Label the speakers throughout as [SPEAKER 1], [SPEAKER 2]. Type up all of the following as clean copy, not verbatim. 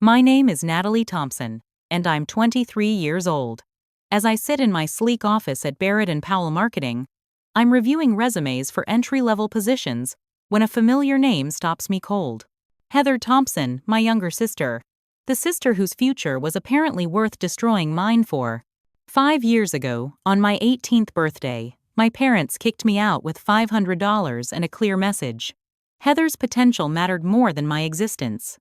[SPEAKER 1] My name is Natalie Thompson, and I'm 23 years old. As I sit in my sleek office at Barrett & Powell Marketing, I'm reviewing resumes for entry-level positions when a familiar name stops me cold. Heather Thompson, my younger sister. The sister whose future was apparently worth destroying mine for. 5 years ago, on my 18th birthday, my parents kicked me out with $500 and a clear message. Heather's potential mattered more than my existence.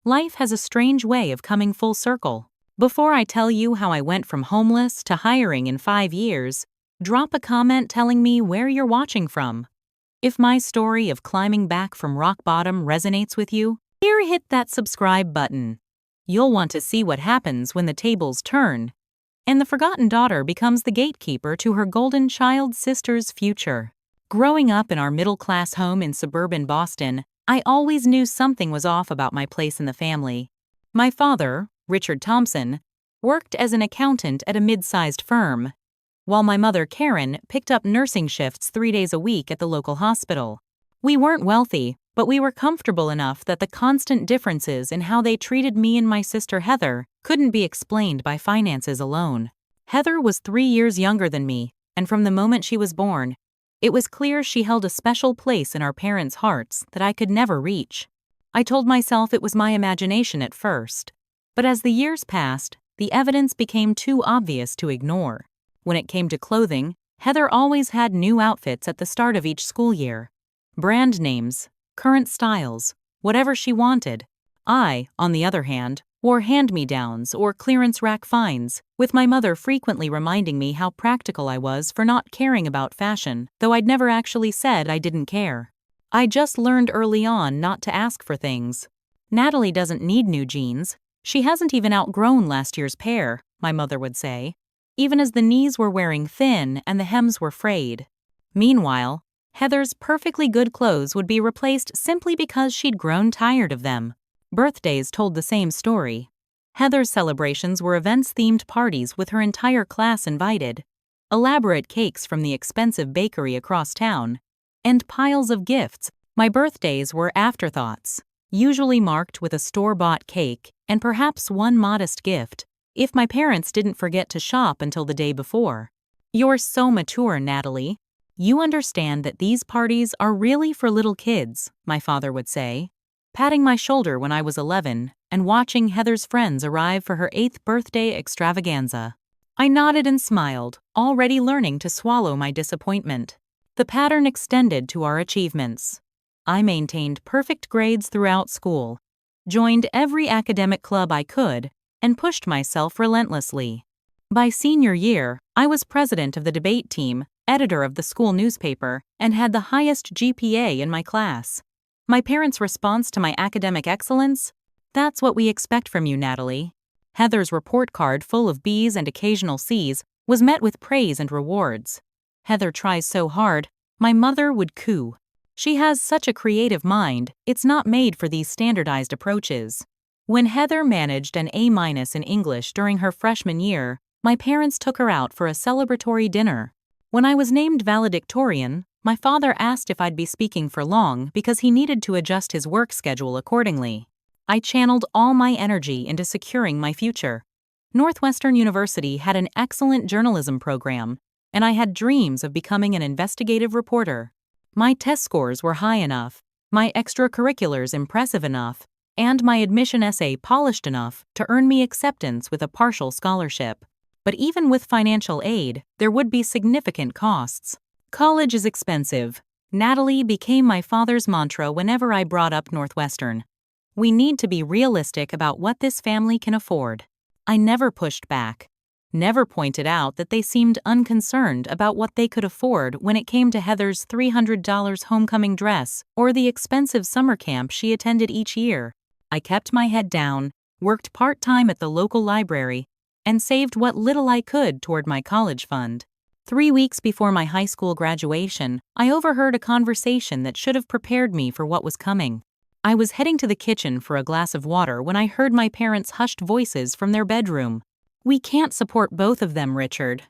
[SPEAKER 1] Life has a strange way of coming full circle. Before I tell you how I went from homeless to hiring in 5 years, drop a comment telling me where you're watching from. If my story of climbing back from rock bottom resonates with you, here hit that subscribe button. You'll want to see what happens when the tables turn, and the forgotten daughter becomes the gatekeeper to her golden child sister's future. Growing up in our middle-class home in suburban Boston, I always knew something was off about my place in the family. My father, Richard Thompson, worked as an accountant at a mid-sized firm, while my mother, Karen, picked up nursing shifts 3 days a week at the local hospital. We weren't wealthy, but we were comfortable enough that the constant differences in how they treated me and my sister Heather couldn't be explained by finances alone. Heather was 3 years younger than me, and from the moment she was born, it was clear she held a special place in our parents' hearts that I could never reach. I told myself it was my imagination at first, but as the years passed, the evidence became too obvious to ignore. When it came to clothing, Heather always had new outfits at the start of each school year. Brand names, current styles, whatever she wanted. I, on the other hand, wore hand-me-downs or clearance rack finds, with my mother frequently reminding me how practical I was for not caring about fashion, though I'd never actually said I didn't care. I just learned early on not to ask for things. Natalie doesn't need new jeans. She hasn't even outgrown last year's pair, my mother would say, even as the knees were wearing thin and the hems were frayed. Meanwhile, Heather's perfectly good clothes would be replaced simply because she'd grown tired of them. Birthdays told the same story. Heather's celebrations were events-themed parties with her entire class invited, elaborate cakes from the expensive bakery across town, and piles of gifts. My birthdays were afterthoughts, usually marked with a store-bought cake and perhaps one modest gift, if my parents didn't forget to shop until the day before. You're so mature, Natalie. You understand that these parties are really for little kids, my father would say, patting my shoulder when I was 11 and watching Heather's friends arrive for her 8th birthday extravaganza. I nodded and smiled, already learning to swallow my disappointment. The pattern extended to our achievements. I maintained perfect grades throughout school, joined every academic club I could, and pushed myself relentlessly. By senior year, I was president of the debate team, editor of the school newspaper, and had the highest GPA in my class. My parents' response to my academic excellence? That's what we expect from you, Natalie. Heather's report card full of B's and occasional C's was met with praise and rewards. Heather tries so hard, my mother would coo. She has such a creative mind, it's not made for these standardized approaches. When Heather managed an A- in English during her freshman year, my parents took her out for a celebratory dinner. When I was named valedictorian, my father asked if I'd be speaking for long because he needed to adjust his work schedule accordingly. I channeled all my energy into securing my future. Northwestern University had an excellent journalism program, and I had dreams of becoming an investigative reporter. My test scores were high enough, my extracurriculars impressive enough, and my admission essay polished enough to earn me acceptance with a partial scholarship. But even with financial aid, there would be significant costs. College is expensive. Natalie became my father's mantra whenever I brought up Northwestern. We need to be realistic about what this family can afford. I never pushed back. Never pointed out that they seemed unconcerned about what they could afford when it came to Heather's $300 homecoming dress or the expensive summer camp she attended each year. I kept my head down, worked part-time at the local library, and saved what little I could toward my college fund. 3 weeks before my high school graduation, I overheard a conversation that should have prepared me for what was coming. I was heading to the kitchen for a glass of water when I heard my parents' hushed voices from their bedroom. "We can't support both of them, Richard.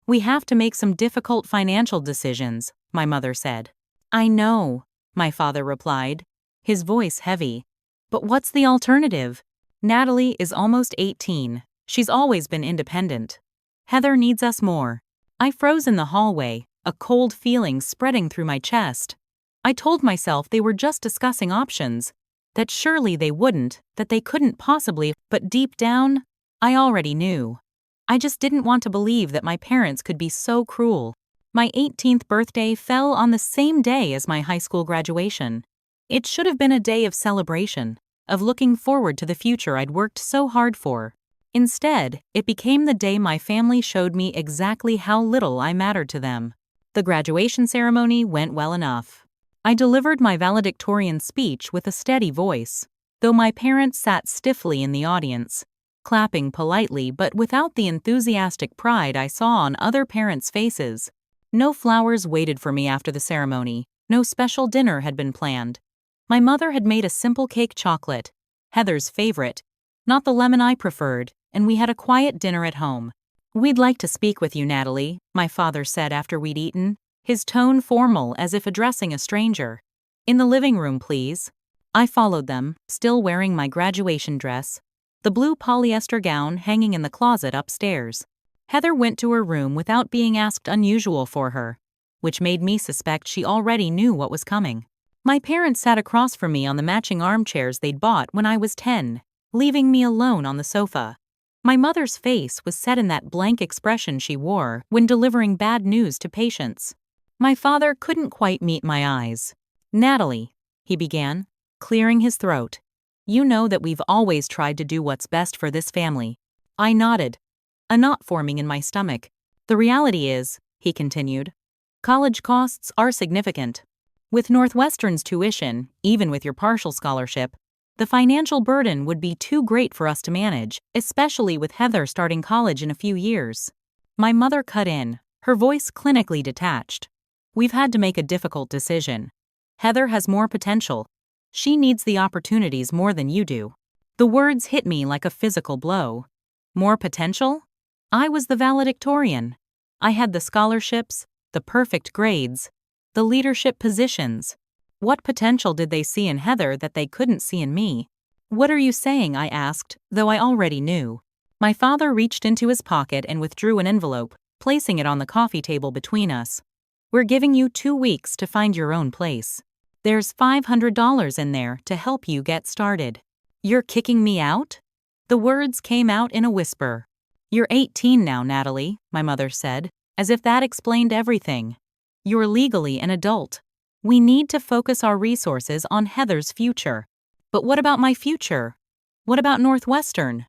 [SPEAKER 1] We have to make some difficult financial decisions," my mother said. "I know," my father replied, his voice heavy. "But what's the alternative? Natalie is almost 18. She's always been independent. Heather needs us more. I froze in the hallway, a cold feeling spreading through my chest. I told myself they were just discussing options, that surely they wouldn't, that they couldn't possibly, but deep down, I already knew. I just didn't want to believe that my parents could be so cruel. My 18th birthday fell on the same day as my high school graduation. It should have been a day of celebration, of looking forward to the future I'd worked so hard for. Instead, it became the day my family showed me exactly how little I mattered to them. The graduation ceremony went well enough. I delivered my valedictorian speech with a steady voice, though my parents sat stiffly in the audience, clapping politely but without the enthusiastic pride I saw on other parents' faces. No flowers waited for me after the ceremony. No special dinner had been planned. My mother had made a simple cake chocolate, Heather's favorite, not the lemon I preferred, and we had a quiet dinner at home. "We'd like to speak with you, Natalie," my father said after we'd eaten, his tone formal as if addressing a stranger. "In the living room, please." I followed them, still wearing my graduation dress, the blue polyester gown hanging in the closet upstairs. Heather went to her room without being asked, unusual for her, which made me suspect she already knew what was coming. My parents sat across from me on the matching armchairs they'd bought when I was 10, leaving me alone on the sofa. My mother's face was set in that blank expression she wore when delivering bad news to patients. My father couldn't quite meet my eyes. "Natalie," he began, clearing his throat, "you know that we've always tried to do what's best for this family." I nodded, a knot forming in my stomach. "The reality is," he continued, "college costs are significant. With Northwestern's tuition, even with your partial scholarship, the financial burden would be too great for us to manage, especially with Heather starting college in a few years." My mother cut in, her voice clinically detached. "We've had to make a difficult decision. Heather has more potential. She needs the opportunities more than you do." The words hit me like a physical blow. More potential? I was the valedictorian. I had the scholarships, the perfect grades, the leadership positions. What potential did they see in Heather that they couldn't see in me? "What are you saying?" I asked, though I already knew. My father reached into his pocket and withdrew an envelope, placing it on the coffee table between us. "We're giving you 2 weeks to find your own place. There's $500 in there to help you get started." "You're kicking me out?" The words came out in a whisper. "You're 18 now, Natalie," my mother said, as if that explained everything. "You're legally an adult. We need to focus our resources on Heather's future." "But what about my future? What about Northwestern?"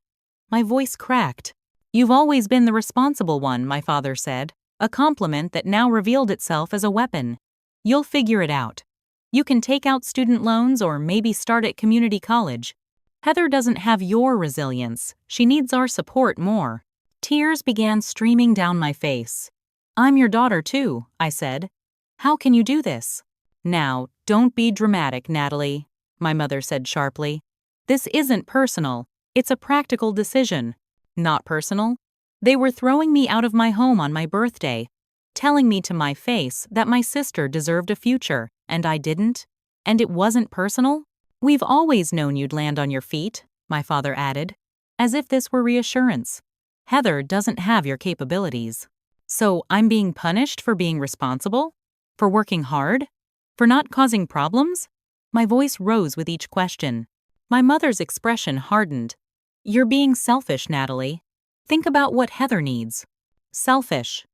[SPEAKER 1] My voice cracked. "You've always been the responsible one," my father said, a compliment that now revealed itself as a weapon. "You'll figure it out. You can take out student loans or maybe start at community college. Heather doesn't have your resilience. She needs our support more." Tears began streaming down my face. "I'm your daughter too," I said. "How can you do this?" "Now, don't be dramatic, Natalie," my mother said sharply. "This isn't personal. It's a practical decision." "Not personal?" They were throwing me out of my home on my birthday, telling me to my face that my sister deserved a future, and I didn't? And it wasn't personal? "We've always known you'd land on your feet," my father added, as if this were reassurance. "Heather doesn't have your capabilities." "So I'm being punished for being responsible? For working hard? For not causing problems?" My voice rose with each question. My mother's expression hardened. "You're being selfish, Natalie. Think about what Heather needs." Selfish.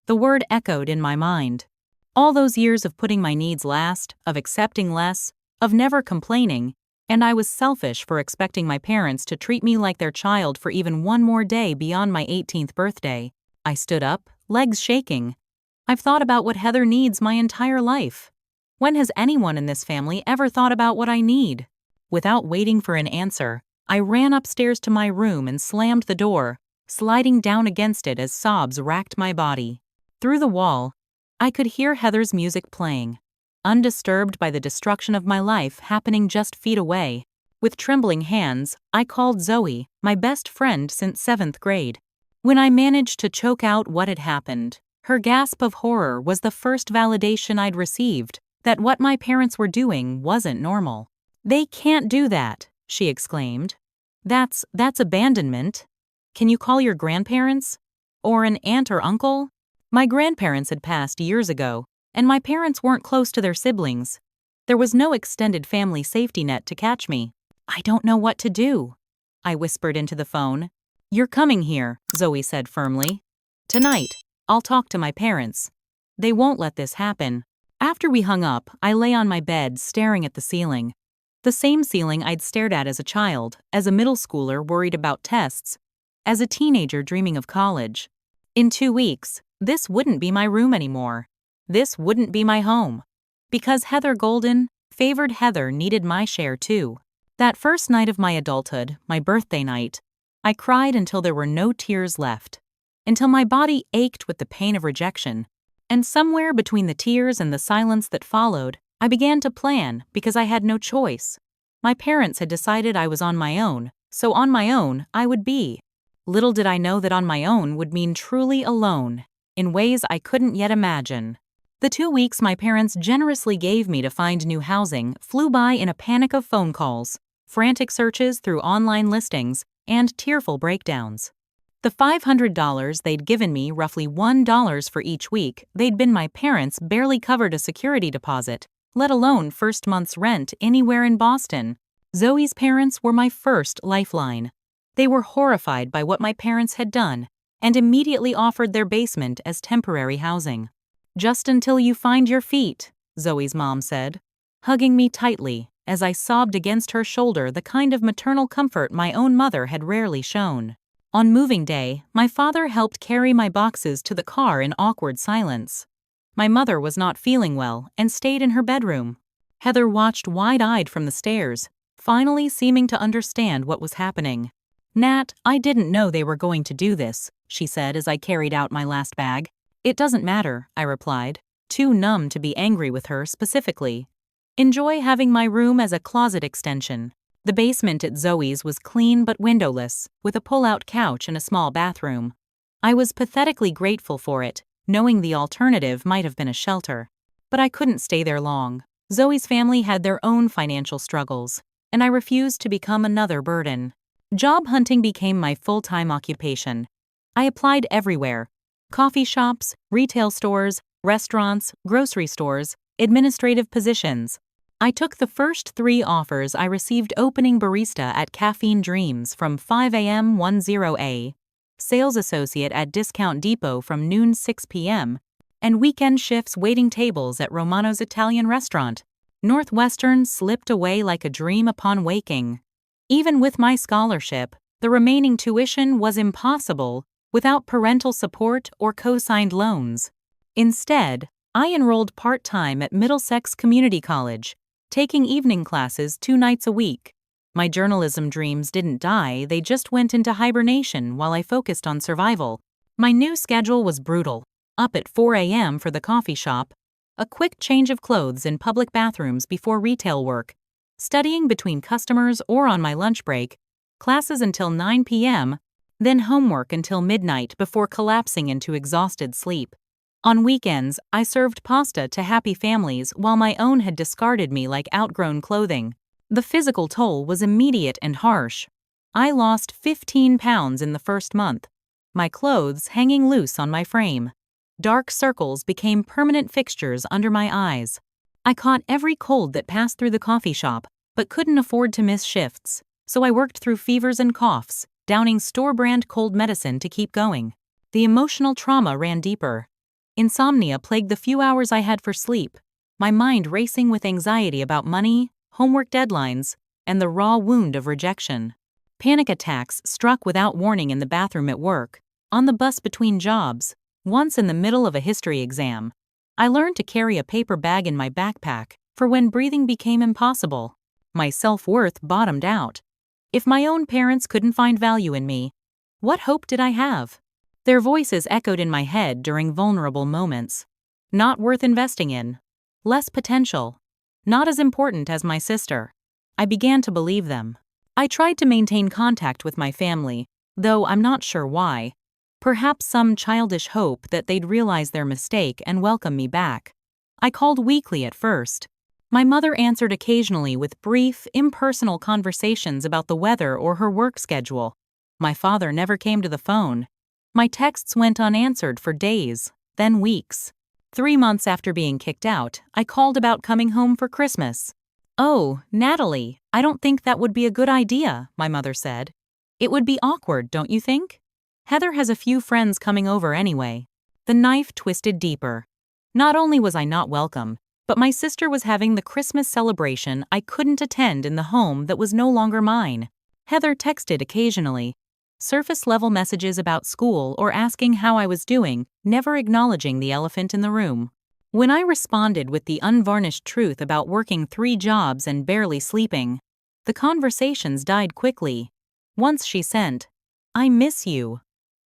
[SPEAKER 1] The word echoed in my mind. All those years of putting my needs last, of accepting less, of never complaining, and I was selfish for expecting my parents to treat me like their child for even one more day beyond my 18th birthday. I stood up, legs shaking. "I've thought about what Heather needs my entire life. When has anyone in this family ever thought about what I need?" Without waiting for an answer, I ran upstairs to my room and slammed the door, sliding down against it as sobs racked my body. Through the wall, I could hear Heather's music playing, undisturbed by the destruction of my life happening just feet away. With trembling hands, I called Zoe, my best friend since 7th grade. When I managed to choke out what had happened, her gasp of horror was the first validation I'd received that what my parents were doing wasn't normal. "They can't do that," she exclaimed. That's abandonment. Can you call your grandparents? Or an aunt or uncle? My grandparents had passed years ago, and my parents weren't close to their siblings. There was no extended family safety net to catch me. I don't know what to do, I whispered into the phone. You're coming here, Zoe said firmly. Tonight, I'll talk to my parents. They won't let this happen. After we hung up, I lay on my bed staring at the ceiling. The same ceiling I'd stared at as a child, as a middle schooler worried about tests, as a teenager dreaming of college. In 2 weeks, this wouldn't be my room anymore. This wouldn't be my home. Because Heather Golden, favored Heather, needed my share too. That first night of my adulthood, my birthday night, I cried until there were no tears left. Until my body ached with the pain of rejection. And somewhere between the tears and the silence that followed, I began to plan because I had no choice. My parents had decided I was on my own, so on my own I would be. Little did I know that on my own would mean truly alone, in ways I couldn't yet imagine. The 2 weeks my parents generously gave me to find new housing flew by in a panic of phone calls, frantic searches through online listings, and tearful breakdowns. The $500 they'd given me, roughly $1 for each week, they'd been my parents barely covered a security deposit, let alone first month's rent anywhere in Boston. Zoe's parents were my first lifeline. They were horrified by what my parents had done and immediately offered their basement as temporary housing. Just until you find your feet, Zoe's mom said, hugging me tightly as I sobbed against her shoulder, the kind of maternal comfort my own mother had rarely shown. On moving day, my father helped carry my boxes to the car in awkward silence. My mother was not feeling well and stayed in her bedroom. Heather watched wide-eyed from the stairs, finally seeming to understand what was happening. Nat, I didn't know they were going to do this, she said as I carried out my last bag. It doesn't matter, I replied, too numb to be angry with her specifically. Enjoy having my room as a closet extension. The basement at Zoe's was clean but windowless, with a pull-out couch and a small bathroom. I was pathetically grateful for it, knowing the alternative might have been a shelter. But I couldn't stay there long. Zoe's family had their own financial struggles, and I refused to become another burden. Job hunting became my full-time occupation. I applied everywhere: coffee shops, retail stores, restaurants, grocery stores, administrative positions. I took the first 3 offers I received: opening barista at Caffeine Dreams from 5 a.m. 10A, sales associate at Discount Depot from noon 6 p.m., and weekend shifts waiting tables at Romano's Italian restaurant. Northwestern slipped away like a dream upon waking. Even with my scholarship, the remaining tuition was impossible without parental support or co-signed loans. Instead, I enrolled part-time at Middlesex Community College, taking evening classes 2 nights a week. My journalism dreams didn't die, they just went into hibernation while I focused on survival. My new schedule was brutal: up at 4 a.m. for the coffee shop, a quick change of clothes in public bathrooms before retail work, studying between customers or on my lunch break, classes until 9 p.m., then homework until midnight before collapsing into exhausted sleep. On weekends, I served pasta to happy families while my own had discarded me like outgrown clothing. The physical toll was immediate and harsh. I lost 15 pounds in the first month, my clothes hanging loose on my frame. Dark circles became permanent fixtures under my eyes. I caught every cold that passed through the coffee shop, but couldn't afford to miss shifts, so I worked through fevers and coughs, downing store-brand cold medicine to keep going. The emotional trauma ran deeper. Insomnia plagued the few hours I had for sleep, my mind racing with anxiety about money, homework deadlines, and the raw wound of rejection. Panic attacks struck without warning in the bathroom at work, on the bus between jobs, once in the middle of a history exam. I learned to carry a paper bag in my backpack for when breathing became impossible. My self-worth bottomed out. If my own parents couldn't find value in me, what hope did I have? Their voices echoed in my head during vulnerable moments. Not worth investing in. Less potential. Not as important as my sister. I began to believe them. I tried to maintain contact with my family, though I'm not sure why. Perhaps some childish hope that they'd realize their mistake and welcome me back. I called weekly at first. My mother answered occasionally with brief, impersonal conversations about the weather or her work schedule. My father never came to the phone. My texts went unanswered for days, then weeks. 3 months after being kicked out, I called about coming home for Christmas. "Oh, Natalie, I don't think that would be a good idea," my mother said. "It would be awkward, don't you think? Heather has a few friends coming over anyway." The knife twisted deeper. Not only was I not welcome, but my sister was having the Christmas celebration I couldn't attend in the home that was no longer mine. Heather texted occasionally, surface-level messages about school or asking how I was doing, never acknowledging the elephant in the room. When I responded with the unvarnished truth about working 3 jobs and barely sleeping, the conversations died quickly. Once she sent, "I miss you.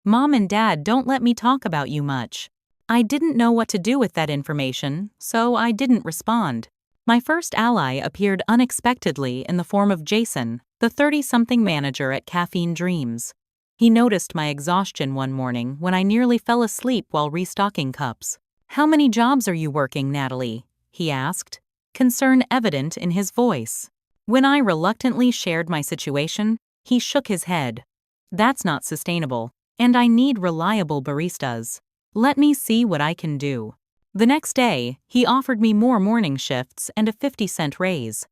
[SPEAKER 1] Mom and Dad don't let me talk about you much." I didn't know what to do with that information, so I didn't respond. My first ally appeared unexpectedly in the form of Jason, the 30-something manager at Caffeine Dreams. He noticed my exhaustion one morning when I nearly fell asleep while restocking cups. "How many jobs are you working, Natalie?" he asked, concern evident in his voice. When I reluctantly shared my situation, he shook his head. "That's not sustainable, and I need reliable baristas. Let me see what I can do." The next day, he offered me more morning shifts and a 50-cent raise.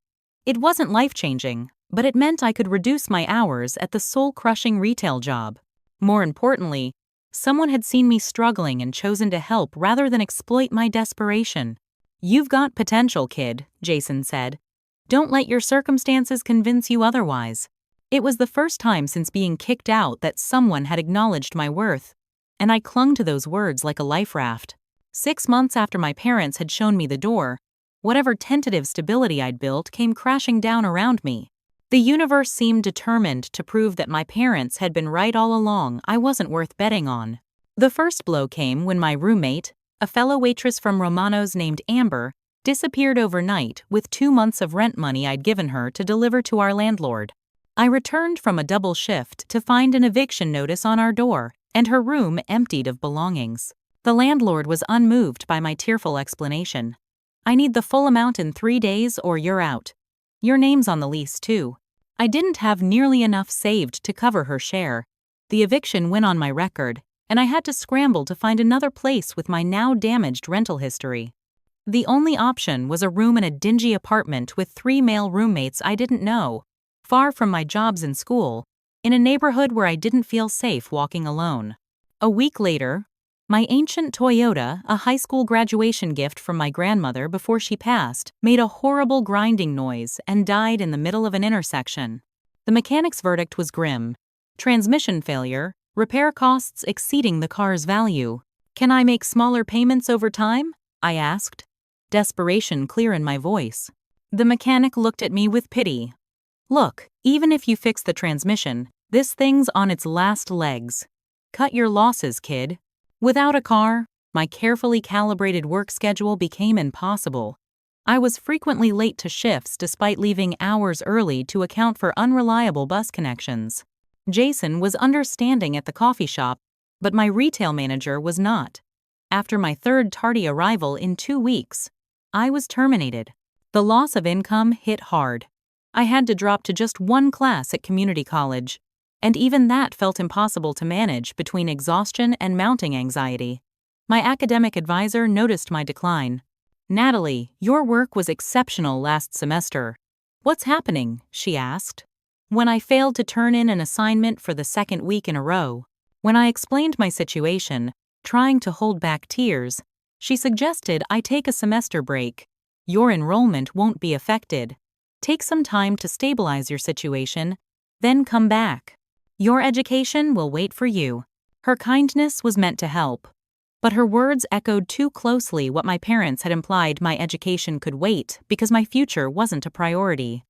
[SPEAKER 1] It wasn't life-changing, but it meant I could reduce my hours at the soul-crushing retail job. More importantly, someone had seen me struggling and chosen to help rather than exploit my desperation. "You've got potential, kid," Jason said. "Don't let your circumstances convince you otherwise." It was the first time since being kicked out that someone had acknowledged my worth, and I clung to those words like a life raft. 6 months after my parents had shown me the door, whatever tentative stability I'd built came crashing down around me. The universe seemed determined to prove that my parents had been right all along. I wasn't worth betting on. The first blow came when my roommate, a fellow waitress from Romano's named Amber, disappeared overnight with 2 months of rent money I'd given her to deliver to our landlord. I returned from a double shift to find an eviction notice on our door and her room emptied of belongings. The landlord was unmoved by my tearful explanation. "I need the full amount in 3 days or you're out. Your name's on the lease, too." I didn't have nearly enough saved to cover her share. The eviction went on my record, and I had to scramble to find another place with my now damaged rental history. The only option was a room in a dingy apartment with 3 male roommates I didn't know, far from my jobs and school, in a neighborhood where I didn't feel safe walking alone. A week later, my ancient Toyota, a high school graduation gift from my grandmother before she passed, made a horrible grinding noise and died in the middle of an intersection. The mechanic's verdict was grim. Transmission failure, repair costs exceeding the car's value. "Can I make smaller payments over time?" I asked, desperation clear in my voice. The mechanic looked at me with pity. "Look, even if you fix the transmission, this thing's on its last legs. Cut your losses, kid." Without a car, my carefully calibrated work schedule became impossible. I was frequently late to shifts despite leaving hours early to account for unreliable bus connections. Jason was understanding at the coffee shop, but my retail manager was not. After my third tardy arrival in 2 weeks, I was terminated. The loss of income hit hard. I had to drop to just 1 class at community college, and even that felt impossible to manage between exhaustion and mounting anxiety. My academic advisor noticed my decline. "Natalie, your work was exceptional last semester. What's happening?" she asked. When I failed to turn in an assignment for the 2nd week in a row, when I explained my situation, trying to hold back tears, she suggested I take a semester break. "Your enrollment won't be affected. Take some time to stabilize your situation, then come back. Your education will wait for you." Her kindness was meant to help, but her words echoed too closely what my parents had implied my education could wait because my future wasn't a priority.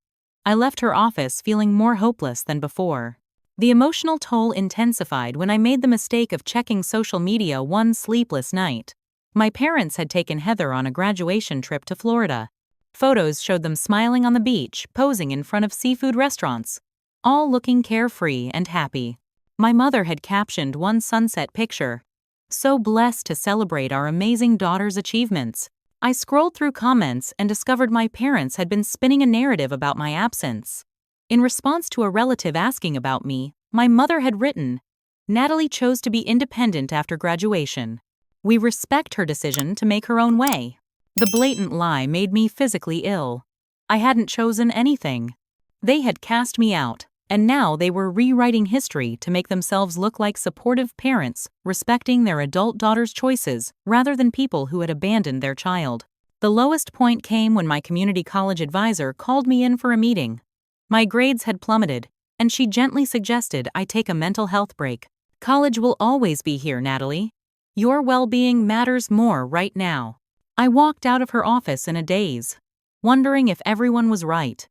[SPEAKER 1] I left her office feeling more hopeless than before. The emotional toll intensified when I made the mistake of checking social media one sleepless night. My parents had taken Heather on a graduation trip to Florida. Photos showed them smiling on the beach, posing in front of seafood restaurants, all looking carefree and happy. My mother had captioned one sunset picture, "So blessed to celebrate our amazing daughter's achievements." I scrolled through comments and discovered my parents had been spinning a narrative about my absence. In response to a relative asking about me, my mother had written, "Natalie chose to be independent after graduation. We respect her decision to make her own way." The blatant lie made me physically ill. I hadn't chosen anything. They had cast me out, and now they were rewriting history to make themselves look like supportive parents, respecting their adult daughter's choices rather than people who had abandoned their child. The lowest point came when my community college advisor called me in for a meeting. My grades had plummeted, and she gently suggested I take a mental health break. "College will always be here, Natalie. Your well-being matters more right now." I walked out of her office in a daze, wondering if everyone was right.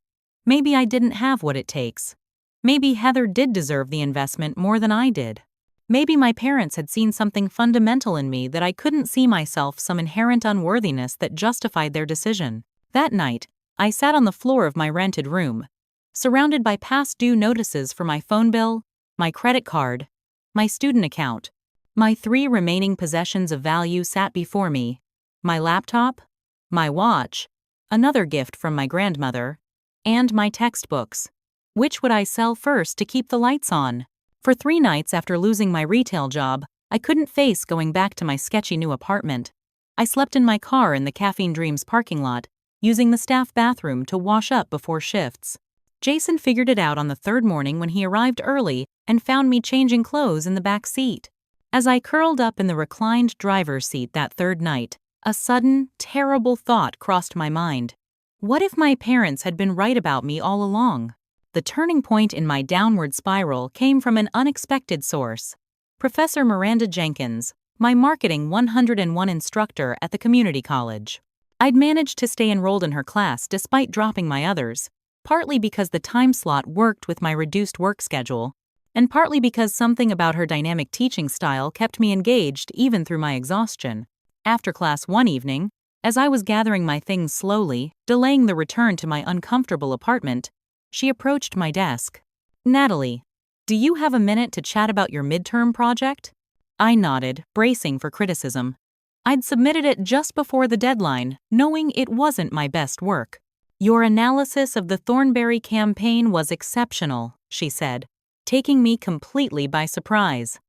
[SPEAKER 1] Maybe I didn't have what it takes. Maybe Heather did deserve the investment more than I did. Maybe my parents had seen something fundamental in me that I couldn't see myself, some inherent unworthiness that justified their decision. That night, I sat on the floor of my rented room, surrounded by past due notices for my phone bill, my credit card, my student account. My 3 remaining possessions of value sat before me: my laptop, my watch, another gift from my grandmother, and my textbooks. Which would I sell first to keep the lights on? For 3 nights after losing my retail job, I couldn't face going back to my sketchy new apartment. I slept in my car in the Caffeine Dreams parking lot, using the staff bathroom to wash up before shifts. Jason figured it out on the 3rd morning when he arrived early and found me changing clothes in the back seat. As I curled up in the reclined driver's seat that 3rd night, a sudden, terrible thought crossed my mind. What if my parents had been right about me all along? The turning point in my downward spiral came from an unexpected source. Professor Miranda Jenkins, my Marketing 101 instructor at the community college. I'd managed to stay enrolled in her class despite dropping my others, partly because the time slot worked with my reduced work schedule, and partly because something about her dynamic teaching style kept me engaged even through my exhaustion. After class one evening, as I was gathering my things slowly, delaying the return to my uncomfortable apartment, she approached my desk. "Natalie, do you have a minute to chat about your midterm project?" I nodded, bracing for criticism. I'd submitted it just before the deadline, knowing it wasn't my best work. "Your analysis of the Thornberry campaign was exceptional," she said, taking me completely by surprise.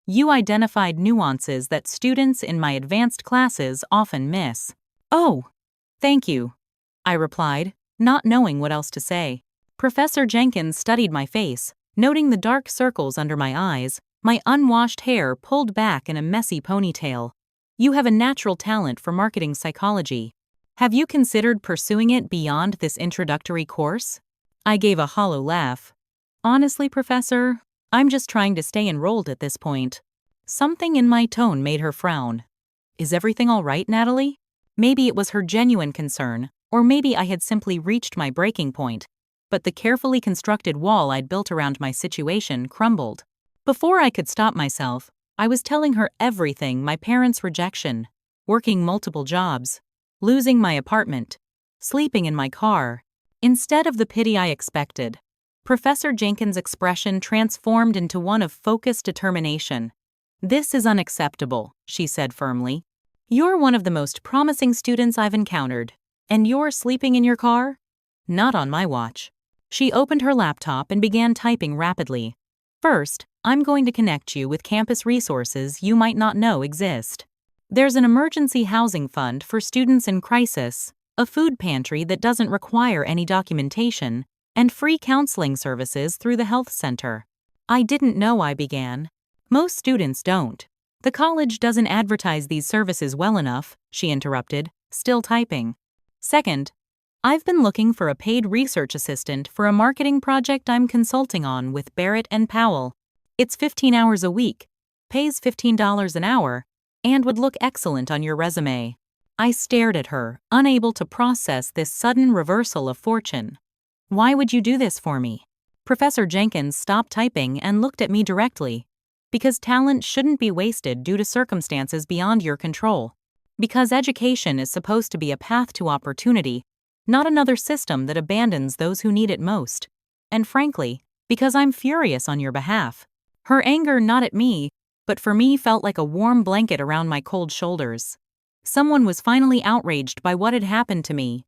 [SPEAKER 1] "You identified nuances that students in my advanced classes often miss." "Oh, thank you," I replied, not knowing what else to say. Professor Jenkins studied my face, noting the dark circles under my eyes, my unwashed hair pulled back in a messy ponytail. "You have a natural talent for marketing psychology. Have you considered pursuing it beyond this introductory course?" I gave a hollow laugh. "Honestly, Professor, I'm just trying to stay enrolled at this point." Something in my tone made her frown. "Is everything all right, Natalie?" Maybe it was her genuine concern, or maybe I had simply reached my breaking point, but the carefully constructed wall I'd built around my situation crumbled. Before I could stop myself, I was telling her everything: my parents' rejection, working multiple jobs, losing my apartment, sleeping in my car. Instead of the pity I expected, Professor Jenkins' expression transformed into one of focused determination. "This is unacceptable," she said firmly. "You're one of the most promising students I've encountered, and you're sleeping in your car? Not on my watch." She opened her laptop and began typing rapidly. "First, I'm going to connect you with campus resources you might not know exist. There's an emergency housing fund for students in crisis, a food pantry that doesn't require any documentation, and free counseling services through the health center." I didn't know, I began. "Most students don't. The college doesn't advertise these services well enough," she interrupted, still typing. "Second, I've been looking for a paid research assistant for a marketing project I'm consulting on with Barrett and Powell. It's 15 hours a week, pays $15 an hour, and would look excellent on your resume." I stared at her, unable to process this sudden reversal of fortune. "Why would you do this for me?" Professor Jenkins stopped typing and looked at me directly. "Because talent shouldn't be wasted due to circumstances beyond your control. Because education is supposed to be a path to opportunity, not another system that abandons those who need it most. And frankly, because I'm furious on your behalf." Her anger, not at me, but for me, felt like a warm blanket around my cold shoulders. Someone was finally outraged by what had happened to me.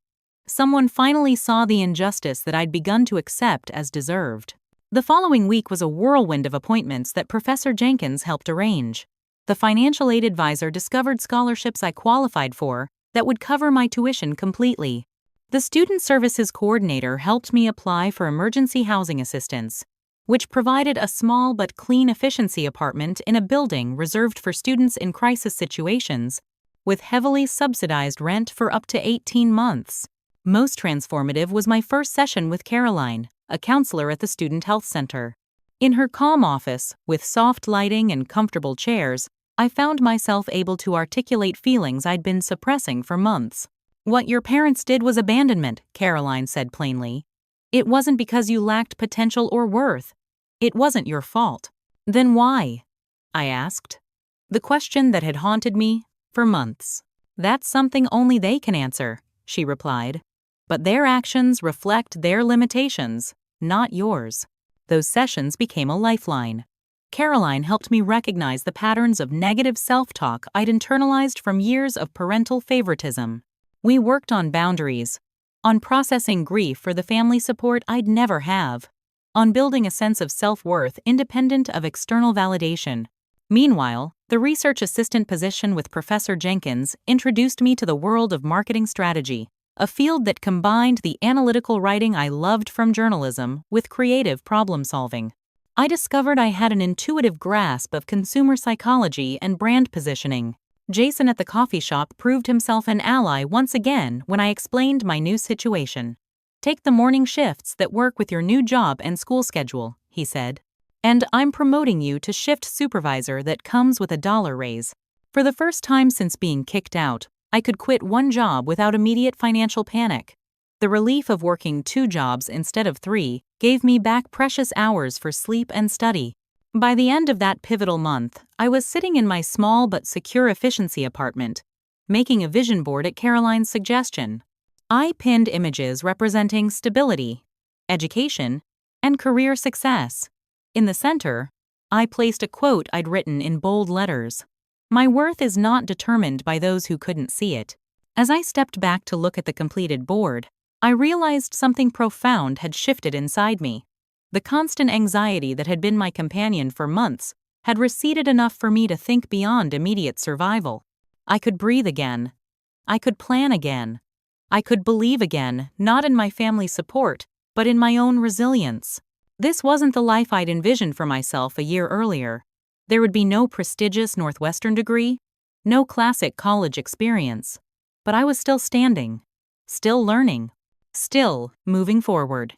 [SPEAKER 1] Someone finally saw the injustice that I'd begun to accept as deserved. The following week was a whirlwind of appointments that Professor Jenkins helped arrange. The financial aid advisor discovered scholarships I qualified for that would cover my tuition completely. The student services coordinator helped me apply for emergency housing assistance, which provided a small but clean efficiency apartment in a building reserved for students in crisis situations, with heavily subsidized rent for up to 18 months. Most transformative was my first session with Caroline, a counselor at the Student Health Center. In her calm office, with soft lighting and comfortable chairs, I found myself able to articulate feelings I'd been suppressing for months. "What your parents did was abandonment," Caroline said plainly. "It wasn't because you lacked potential or worth. It wasn't your fault." "Then why?" I asked. The question that had haunted me for months. "That's something only they can answer," she replied. "But their actions reflect their limitations, not yours." Those sessions became a lifeline. Caroline helped me recognize the patterns of negative self-talk I'd internalized from years of parental favoritism. We worked on boundaries, on processing grief for the family support I'd never have, on building a sense of self-worth independent of external validation. Meanwhile, the research assistant position with Professor Jenkins introduced me to the world of marketing strategy, a field that combined the analytical writing I loved from journalism with creative problem-solving. I discovered I had an intuitive grasp of consumer psychology and brand positioning. Jason at the coffee shop proved himself an ally once again when I explained my new situation. "Take the morning shifts that work with your new job and school schedule," he said. "And I'm promoting you to shift supervisor that comes with a dollar raise." For the first time since being kicked out, I could quit one job without immediate financial panic. The relief of working 2 jobs instead of 3 gave me back precious hours for sleep and study. By the end of that pivotal month, I was sitting in my small but secure efficiency apartment, making a vision board at Caroline's suggestion. I pinned images representing stability, education, and career success. In the center, I placed a quote I'd written in bold letters. "My worth is not determined by those who couldn't see it." As I stepped back to look at the completed board, I realized something profound had shifted inside me. The constant anxiety that had been my companion for months had receded enough for me to think beyond immediate survival. I could breathe again. I could plan again. I could believe again, not in my family's support, but in my own resilience. This wasn't the life I'd envisioned for myself a year earlier. There would be no prestigious Northwestern degree, no classic college experience. But I was still standing, still learning, still moving forward.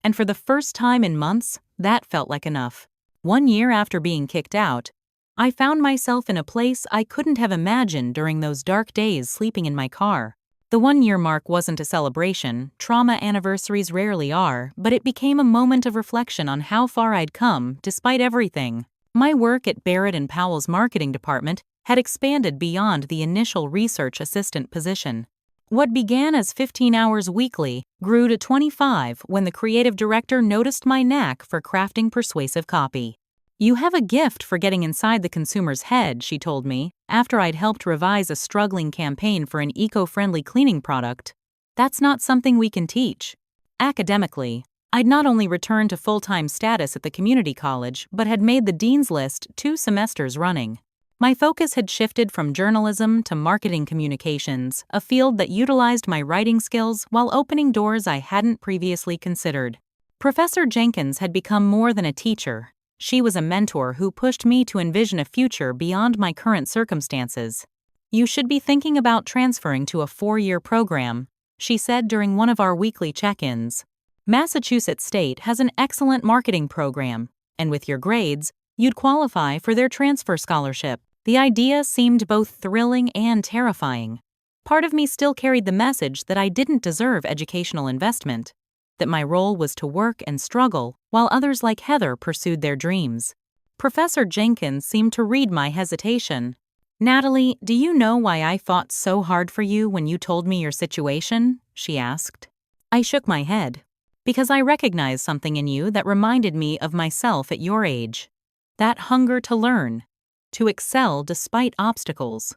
[SPEAKER 1] And for the first time in months, that felt like enough. 1 year after being kicked out, I found myself in a place I couldn't have imagined during those dark days sleeping in my car. The 1-year mark wasn't a celebration, trauma anniversaries rarely are, but it became a moment of reflection on how far I'd come, despite everything. My work at Barrett & Powell's marketing department had expanded beyond the initial research assistant position. What began as 15 hours weekly grew to 25 when the creative director noticed my knack for crafting persuasive copy. "You have a gift for getting inside the consumer's head," she told me, after I'd helped revise a struggling campaign for an eco-friendly cleaning product. "That's not something we can teach." Academically, I'd not only returned to full-time status at the community college, but had made the dean's list 2 semesters running. My focus had shifted from journalism to marketing communications, a field that utilized my writing skills while opening doors I hadn't previously considered. Professor Jenkins had become more than a teacher. She was a mentor who pushed me to envision a future beyond my current circumstances. "You should be thinking about transferring to a 4-year program," she said during one of our weekly check-ins. "Massachusetts State has an excellent marketing program, and with your grades, you'd qualify for their transfer scholarship." The idea seemed both thrilling and terrifying. Part of me still carried the message that I didn't deserve educational investment, that my role was to work and struggle while others like Heather pursued their dreams. Professor Jenkins seemed to read my hesitation. "Natalie, do you know why I fought so hard for you when you told me your situation?" she asked. I shook my head. "Because I recognized something in you that reminded me of myself at your age. That hunger to learn, to excel despite obstacles.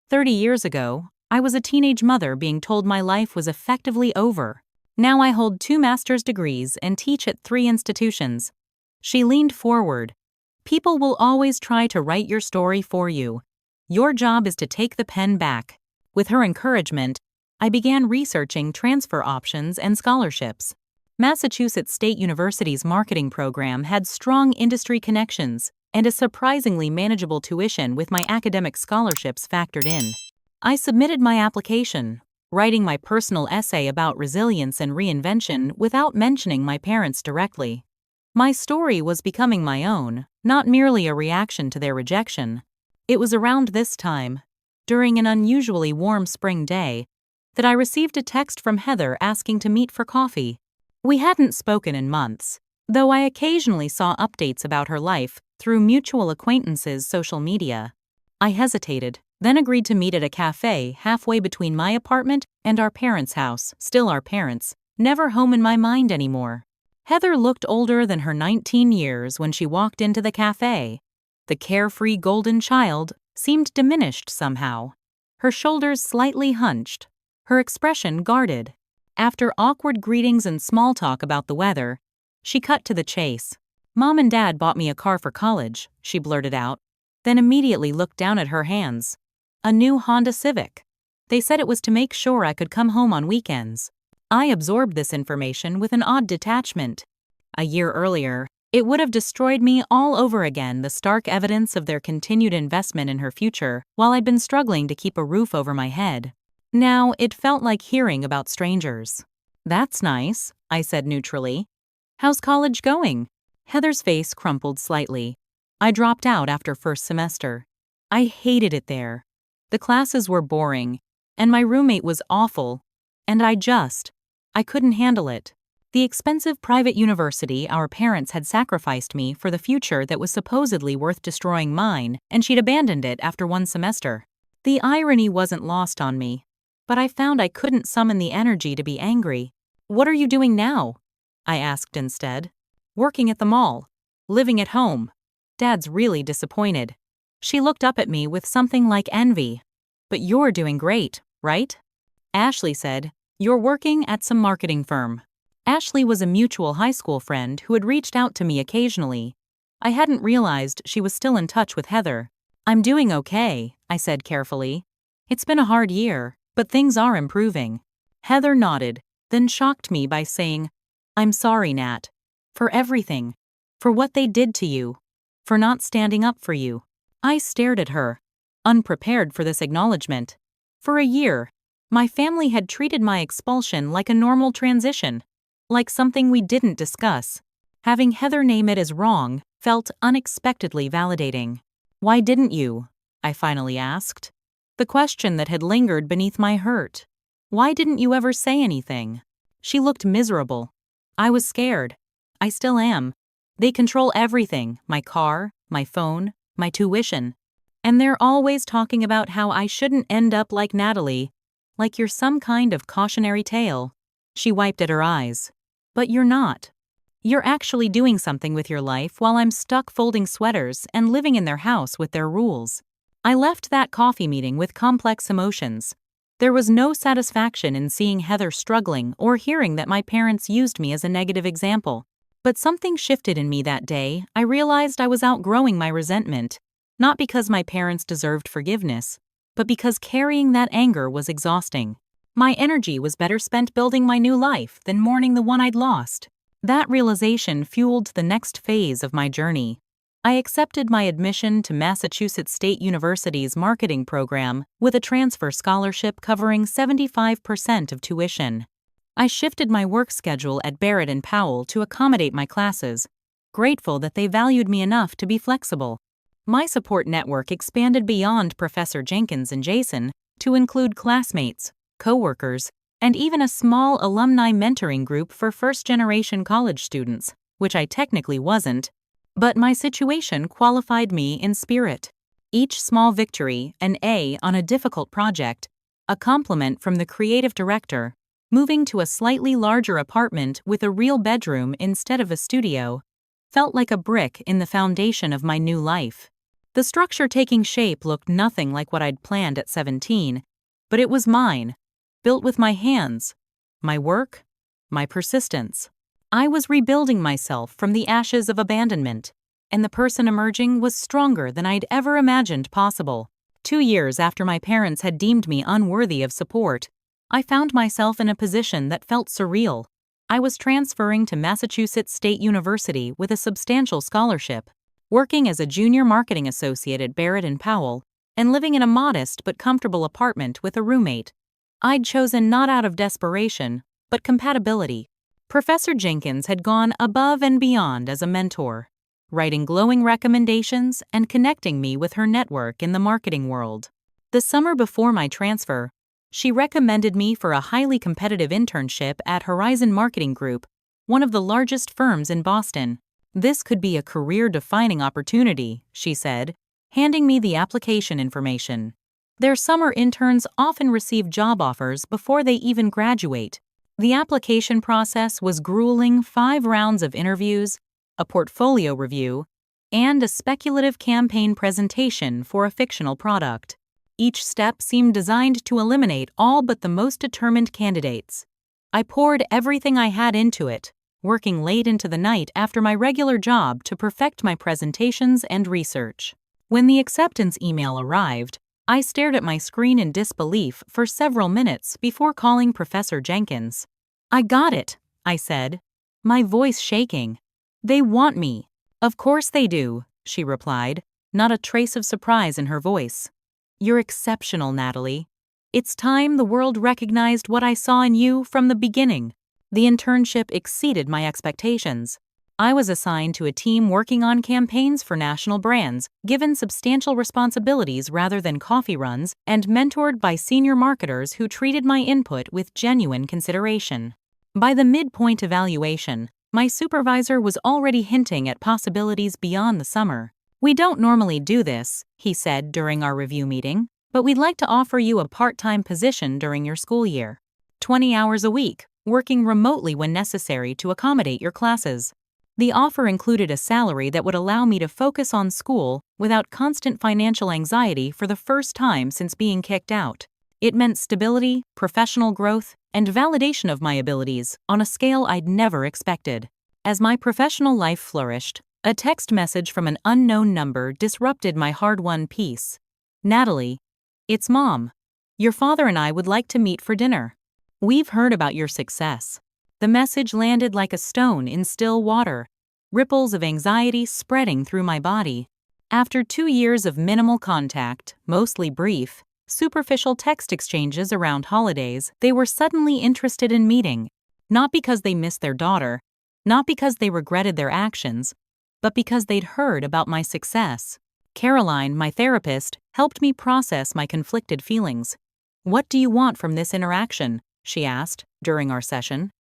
[SPEAKER 1] 30 years ago, I was a teenage mother being told my life was effectively over. Now I hold 2 master's degrees and teach at 3 institutions. She leaned forward. People will always try to write your story for you. Your job is to take the pen back. With her encouragement, I began researching transfer options and scholarships. Massachusetts State University's marketing program had strong industry connections and a surprisingly manageable tuition with my academic scholarships factored in. I submitted my application, writing my personal essay about resilience and reinvention without mentioning my parents directly. My story was becoming my own, not merely a reaction to their rejection. It was around this time, during an unusually warm spring day, that I received a text from Heather asking to meet for coffee. We hadn't spoken in months, though I occasionally saw updates about her life through mutual acquaintances' social media. I hesitated, then agreed to meet at a cafe halfway between my apartment and our parents' house, still our parents, never home in my mind anymore. Heather looked older than her 19 years when she walked into the cafe. The carefree golden child seemed diminished somehow. Her shoulders slightly hunched, her expression guarded. After awkward greetings and small talk about the weather, she cut to the chase. "Mom and Dad bought me a car for college," she blurted out, then immediately looked down at her hands. A new Honda Civic. They said it was to make sure I could come home on weekends. I absorbed this information with an odd detachment. A year earlier, it would have destroyed me all over again, the stark evidence of their continued investment in her future while I'd been struggling to keep a roof over my head. Now, it felt like hearing about strangers. "That's nice," I said neutrally. "How's college going?" Heather's face crumpled slightly. "I dropped out after first semester. I hated it there. The classes were boring, and my roommate was awful, and I couldn't handle it. The expensive private university our parents had sacrificed me for the future that was supposedly worth destroying mine, and she'd abandoned it after 1 semester. The irony wasn't lost on me, but I found I couldn't summon the energy to be angry. "What are you doing now?" I asked instead. "Working at the mall. Living at home. Dad's really disappointed." She looked up at me with something like envy. "But you're doing great, right?" Ashley said, "You're working at some marketing firm." Ashley was a mutual high school friend who had reached out to me occasionally. I hadn't realized she was still in touch with Heather. "I'm doing okay," I said carefully. "It's been a hard year, but things are improving." Heather nodded, then shocked me by saying, "I'm sorry, Nat. For everything. For what they did to you. For not standing up for you." I stared at her, unprepared for this acknowledgement. For a year, my family had treated my expulsion like a normal transition, like something we didn't discuss. Having Heather name it as wrong felt unexpectedly validating. "Why didn't you?" I finally asked. The question that had lingered beneath my hurt. "Why didn't you ever say anything?" She looked miserable. "I was scared. I still am. They control everything, my car, my phone, my tuition. And they're always talking about how I shouldn't end up like Natalie, like you're some kind of cautionary tale." She wiped at her eyes. "But you're not. You're actually doing something with your life while I'm stuck folding sweaters and living in their house with their rules." I left that coffee meeting with complex emotions. There was no satisfaction in seeing Heather struggling or hearing that my parents used me as a negative example. But something shifted in me that day. I realized I was outgrowing my resentment, not because my parents deserved forgiveness, but because carrying that anger was exhausting. My energy was better spent building my new life than mourning the one I'd lost. That realization fueled the next phase of my journey. I accepted my admission to Massachusetts State University's marketing program with a transfer scholarship covering 75% of tuition. I shifted my work schedule at Barrett and Powell to accommodate my classes, grateful that they valued me enough to be flexible. My support network expanded beyond Professor Jenkins and Jason to include classmates, coworkers, and even a small alumni mentoring group for first-generation college students, which I technically wasn't, but my situation qualified me in spirit. Each small victory, an A on a difficult project, a compliment from the creative director, moving to a slightly larger apartment with a real bedroom instead of a studio, felt like a brick in the foundation of my new life. The structure taking shape looked nothing like what I'd planned at 17, but it was mine, built with my hands, my work, my persistence. I was rebuilding myself from the ashes of abandonment, and the person emerging was stronger than I'd ever imagined possible. 2 years after my parents had deemed me unworthy of support, I found myself in a position that felt surreal. I was transferring to Massachusetts State University with a substantial scholarship, working as a junior marketing associate at Barrett and Powell, and living in a modest but comfortable apartment with a roommate. I'd chosen not out of desperation, but compatibility. Professor Jenkins had gone above and beyond as a mentor, writing glowing recommendations and connecting me with her network in the marketing world. The summer before my transfer, she recommended me for a highly competitive internship at Horizon Marketing Group, one of the largest firms in Boston. "This could be a career-defining opportunity," she said, handing me the application information. Their summer interns often receive job offers before they even graduate. The application process was grueling: 5 rounds of interviews, a portfolio review, and a speculative campaign presentation for a fictional product. Each step seemed designed to eliminate all but the most determined candidates. I poured everything I had into it, working late into the night after my regular job to perfect my presentations and research. When the acceptance email arrived, I stared at my screen in disbelief for several minutes before calling Professor Jenkins. "I got it," I said, my voice shaking. "They want me." "Of course they do," she replied, not a trace of surprise in her voice. "You're exceptional, Natalie. It's time the world recognized what I saw in you from the beginning." The internship exceeded my expectations. I was assigned to a team working on campaigns for national brands, given substantial responsibilities rather than coffee runs, and mentored by senior marketers who treated my input with genuine consideration. By the midpoint evaluation, my supervisor was already hinting at possibilities beyond the summer. "We don't normally do this," he said during our review meeting, "but we'd like to offer you a part-time position during your school year. 20 hours a week, working remotely when necessary to accommodate your classes." The offer included a salary that would allow me to focus on school without constant financial anxiety for the first time since being kicked out. It meant stability, professional growth, and validation of my abilities on a scale I'd never expected. As my professional life flourished, a text message from an unknown number disrupted my hard-won peace. "Natalie, it's Mom. Your father and I would like to meet for dinner. We've heard about your success." The message landed like a stone in still water, ripples of anxiety spreading through my body. After 2 years of minimal contact, mostly brief, superficial text exchanges around holidays, they were suddenly interested in meeting, not because they missed their daughter, not because they regretted their actions, but because they'd heard about my success. Caroline, my therapist, helped me process my conflicted feelings. "What do you want from this interaction?" she asked during our session.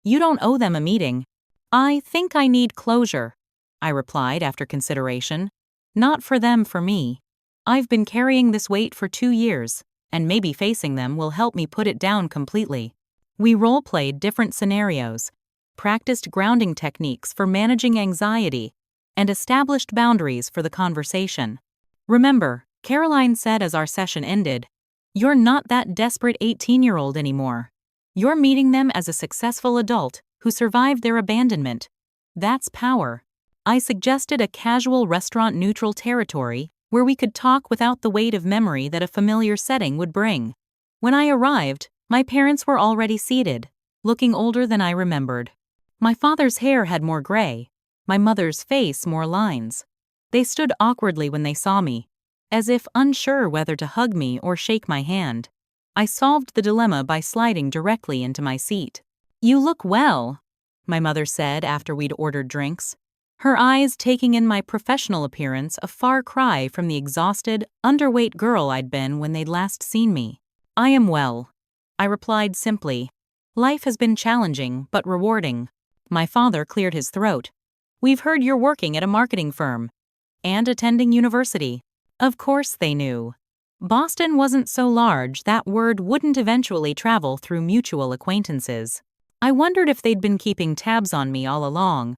[SPEAKER 1] "You don't owe them a meeting." "I think I need closure," I replied after consideration. "Not for them, for me. I've been carrying this weight for 2 years, and maybe facing them will help me put it down completely." We role-played different scenarios, practiced grounding techniques for managing anxiety, and established boundaries for the conversation. "Remember," Caroline said as our session ended, "you're not that desperate 18-year-old anymore. You're meeting them as a successful adult who survived their abandonment. That's power." I suggested a casual restaurant-neutral territory where we could talk without the weight of memory that a familiar setting would bring. When I arrived, my parents were already seated, looking older than I remembered. My father's hair had more gray, my mother's face more lines. They stood awkwardly when they saw me, as if unsure whether to hug me or shake my hand. I solved the dilemma by sliding directly into my seat. "You look well," my mother said after we'd ordered drinks, her eyes taking in my professional appearance a far cry from the exhausted, underweight girl I'd been when they'd last seen me. "I am well," I replied simply. "Life has been challenging but rewarding." My father cleared his throat. "We've heard you're working at a marketing firm and attending university." Of course they knew. Boston wasn't so large that word wouldn't eventually travel through mutual acquaintances. I wondered if they'd been keeping tabs on me all along,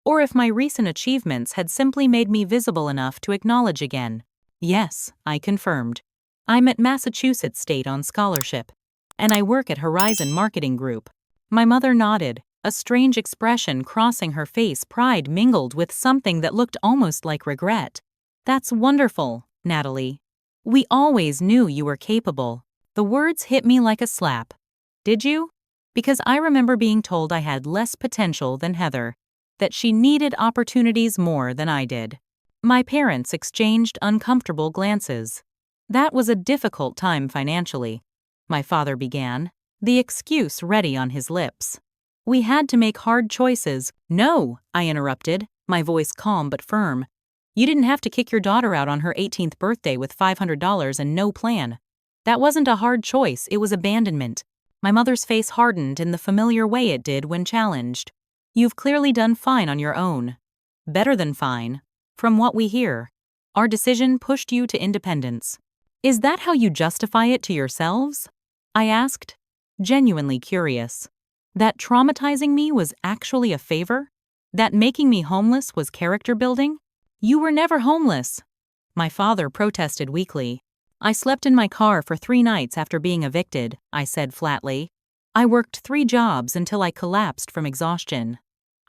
[SPEAKER 1] or if my recent achievements had simply made me visible enough to acknowledge again. Yes, I confirmed. I'm at Massachusetts State on scholarship, and I work at Horizon Marketing Group. My mother nodded, a strange expression crossing her face, pride mingled with something that looked almost like regret. That's wonderful, Natalie. We always knew you were capable. The words hit me like a slap. Did you? Because I remember being told I had less potential than Heather, that she needed opportunities more than I did. My parents exchanged uncomfortable glances. That was a difficult time financially, my father began, the excuse ready on his lips. We had to make hard choices. No, I interrupted, my voice calm but firm. You didn't have to kick your daughter out on her 18th birthday with $500 and no plan. That wasn't a hard choice, it was abandonment. My mother's face hardened in the familiar way it did when challenged. You've clearly done fine on your own. Better than fine, from what we hear. Our decision pushed you to independence. Is that how you justify it to yourselves? I asked, genuinely curious. That traumatizing me was actually a favor? That making me homeless was character building? You were never homeless. My father protested weakly. I slept in my car for 3 nights after being evicted, I said flatly. I worked 3 jobs until I collapsed from exhaustion.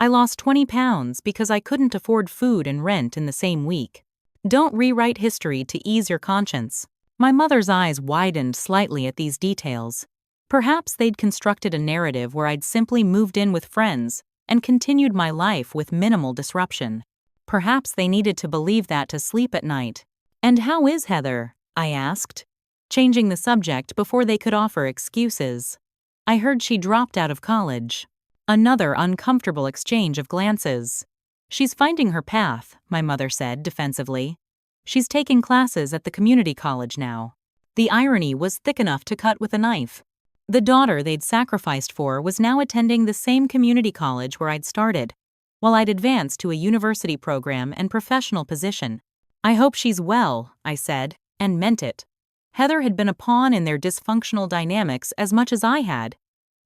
[SPEAKER 1] I lost 20 pounds because I couldn't afford food and rent in the same week. Don't rewrite history to ease your conscience. My mother's eyes widened slightly at these details. Perhaps they'd constructed a narrative where I'd simply moved in with friends and continued my life with minimal disruption. Perhaps they needed to believe that to sleep at night. And how is Heather? I asked, changing the subject before they could offer excuses. I heard she dropped out of college. Another uncomfortable exchange of glances. She's finding her path, my mother said defensively. She's taking classes at the community college now. The irony was thick enough to cut with a knife. The daughter they'd sacrificed for was now attending the same community college where I'd started, while I'd advanced to a university program and professional position. I hope she's well, I said, and meant it. Heather had been a pawn in their dysfunctional dynamics as much as I had,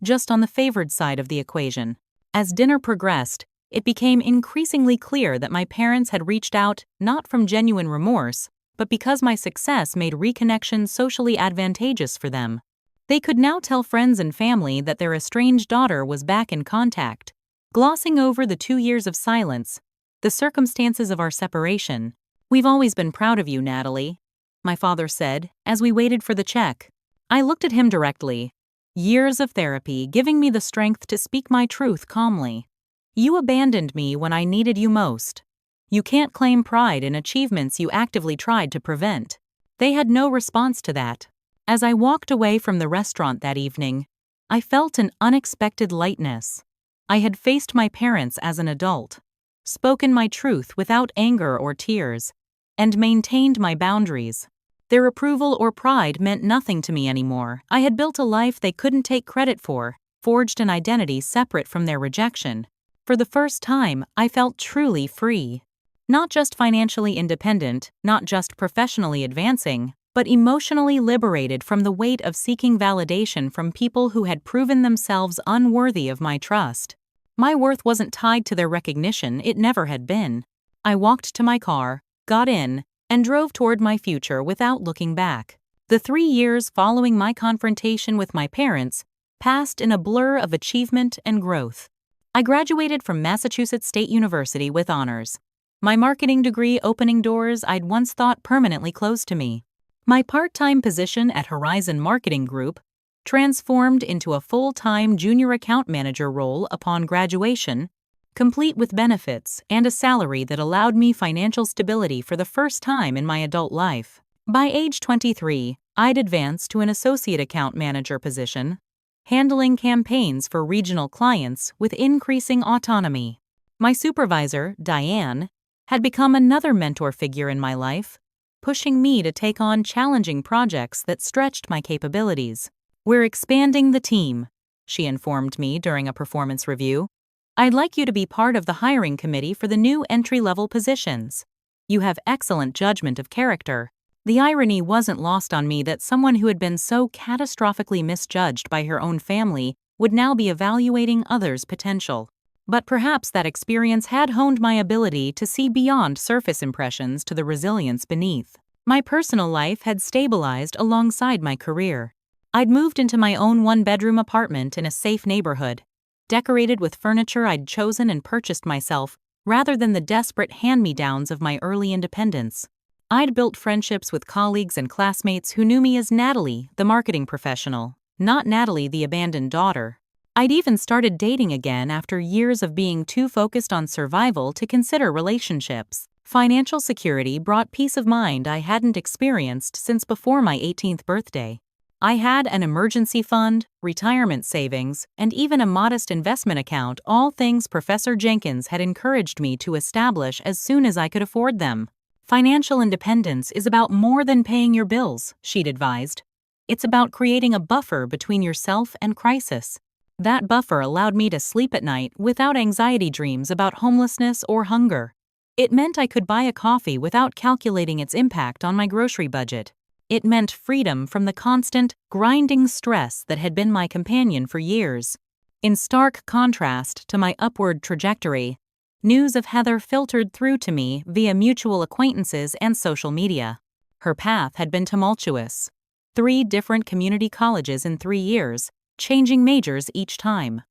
[SPEAKER 1] just on the favored side of the equation. As dinner progressed, it became increasingly clear that my parents had reached out not from genuine remorse, but because my success made reconnection socially advantageous for them. They could now tell friends and family that their estranged daughter was back in contact, glossing over the 2 years of silence, the circumstances of our separation. We've always been proud of you, Natalie, my father said as we waited for the check. I looked at him directly. Years of therapy giving me the strength to speak my truth calmly. You abandoned me when I needed you most. You can't claim pride in achievements you actively tried to prevent. They had no response to that. As I walked away from the restaurant that evening, I felt an unexpected lightness. I had faced my parents as an adult, spoken my truth without anger or tears, and maintained my boundaries. Their approval or pride meant nothing to me anymore. I had built a life they couldn't take credit for, forged an identity separate from their rejection. For the first time, I felt truly free. Not just financially independent, not just professionally advancing, but emotionally liberated from the weight of seeking validation from people who had proven themselves unworthy of my trust. My worth wasn't tied to their recognition, it never had been. I walked to my car, got in, and drove toward my future without looking back. The 3 years following my confrontation with my parents passed in a blur of achievement and growth. I graduated from Massachusetts State University with honors, my marketing degree opening doors I'd once thought permanently closed to me. My part-time position at Horizon Marketing Group transformed into a full-time junior account manager role upon graduation, complete with benefits and a salary that allowed me financial stability for the first time in my adult life. By age 23, I'd advanced to an associate account manager position, handling campaigns for regional clients with increasing autonomy. My supervisor, Diane, had become another mentor figure in my life, pushing me to take on challenging projects that stretched my capabilities. We're expanding the team, she informed me during a performance review. I'd like you to be part of the hiring committee for the new entry-level positions. You have excellent judgment of character. The irony wasn't lost on me that someone who had been so catastrophically misjudged by her own family would now be evaluating others' potential. But perhaps that experience had honed my ability to see beyond surface impressions to the resilience beneath. My personal life had stabilized alongside my career. I'd moved into my own one-bedroom apartment in a safe neighborhood, decorated with furniture I'd chosen and purchased myself, rather than the desperate hand-me-downs of my early independence. I'd built friendships with colleagues and classmates who knew me as Natalie, the marketing professional, not Natalie, the abandoned daughter. I'd even started dating again after years of being too focused on survival to consider relationships. Financial security brought peace of mind I hadn't experienced since before my 18th birthday. I had an emergency fund, retirement savings, and even a modest investment account, all things Professor Jenkins had encouraged me to establish as soon as I could afford them. Financial independence is about more than paying your bills, she'd advised. It's about creating a buffer between yourself and crisis. That buffer allowed me to sleep at night without anxiety dreams about homelessness or hunger. It meant I could buy a coffee without calculating its impact on my grocery budget. It meant freedom from the constant, grinding stress that had been my companion for years. In stark contrast to my upward trajectory, news of Heather filtered through to me via mutual acquaintances and social media. Her path had been tumultuous. 3 different community colleges in 3 years, changing majors each time.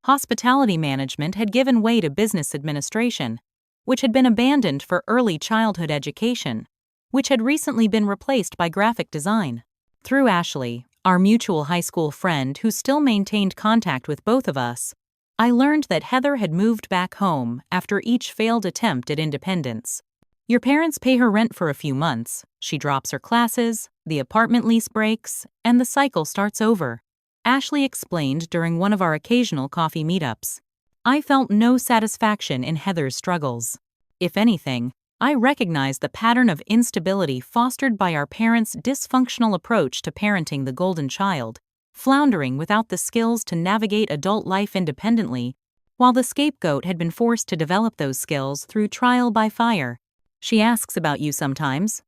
[SPEAKER 1] Hospitality management had given way to business administration, which had been abandoned for early childhood education, which had recently been replaced by graphic design. Through Ashley, our mutual high school friend who still maintained contact with both of us, I learned that Heather had moved back home after each failed attempt at independence. Your parents pay her rent for a few months, she drops her classes, the apartment lease breaks, and the cycle starts over, Ashley explained during one of our occasional coffee meetups. I felt no satisfaction in Heather's struggles. If anything, I recognized the pattern of instability fostered by our parents' dysfunctional approach to parenting the golden child, floundering without the skills to navigate adult life independently, while the scapegoat had been forced to develop those skills through trial by fire. She asks about you sometimes,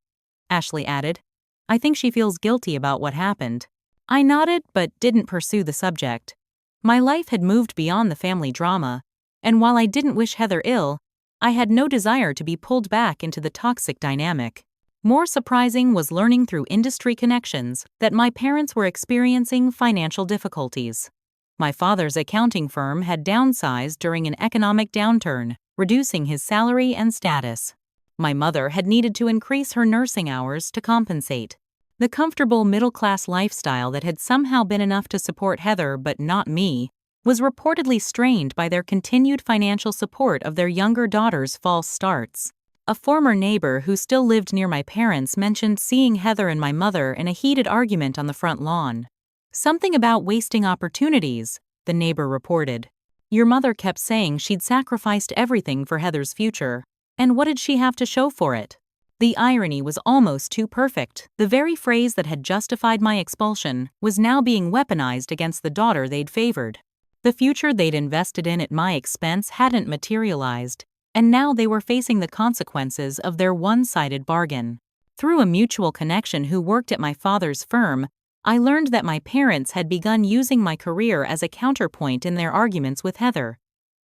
[SPEAKER 1] Ashley added. I think she feels guilty about what happened. I nodded but didn't pursue the subject. My life had moved beyond the family drama, and while I didn't wish Heather ill, I had no desire to be pulled back into the toxic dynamic. More surprising was learning through industry connections that my parents were experiencing financial difficulties. My father's accounting firm had downsized during an economic downturn, reducing his salary and status. My mother had needed to increase her nursing hours to compensate. The comfortable middle-class lifestyle that had somehow been enough to support Heather but not me was reportedly strained by their continued financial support of their younger daughter's false starts. A former neighbor who still lived near my parents mentioned seeing Heather and my mother in a heated argument on the front lawn. Something about wasting opportunities, the neighbor reported. Your mother kept saying she'd sacrificed everything for Heather's future, and what did she have to show for it? The irony was almost too perfect. The very phrase that had justified my expulsion was now being weaponized against the daughter they'd favored. The future they'd invested in at my expense hadn't materialized, and now they were facing the consequences of their one-sided bargain. Through a mutual connection who worked at my father's firm, I learned that my parents had begun using my career as a counterpoint in their arguments with Heather.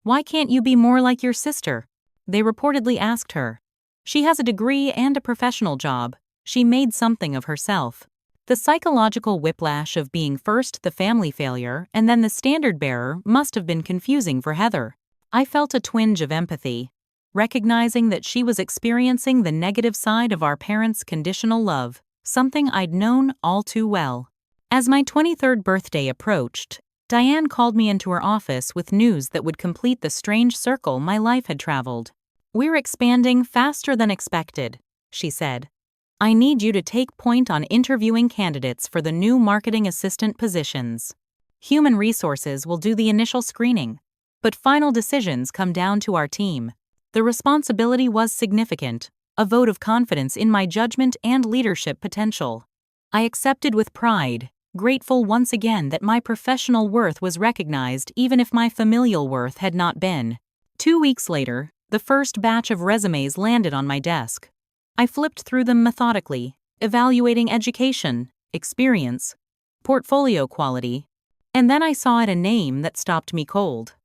[SPEAKER 1] Why can't you be more like your sister? They reportedly asked her. She has a degree and a professional job. She made something of herself. The psychological whiplash of being first the family failure and then the standard-bearer must have been confusing for Heather. I felt a twinge of empathy, recognizing that she was experiencing the negative side of our parents' conditional love, something I'd known all too well. As my 23rd birthday approached, Diane called me into her office with news that would complete the strange circle my life had traveled. We're expanding faster than expected, she said. I need you to take point on interviewing candidates for the new marketing assistant positions. Human resources will do the initial screening, but final decisions come down to our team. The responsibility was significant, a vote of confidence in my judgment and leadership potential. I accepted with pride, grateful once again that my professional worth was recognized even if my familial worth had not been. 2 weeks later, the first batch of resumes landed on my desk. I flipped through them methodically, evaluating education, experience, portfolio quality, and then I saw it a name that stopped me cold.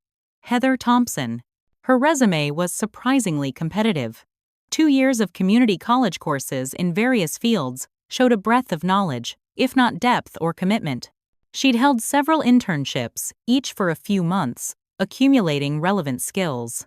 [SPEAKER 1] Heather Thompson. Her resume was surprisingly competitive. 2 years of community college courses in various fields showed a breadth of knowledge, if not depth or commitment. She'd held several internships, each for a few months, accumulating relevant skills.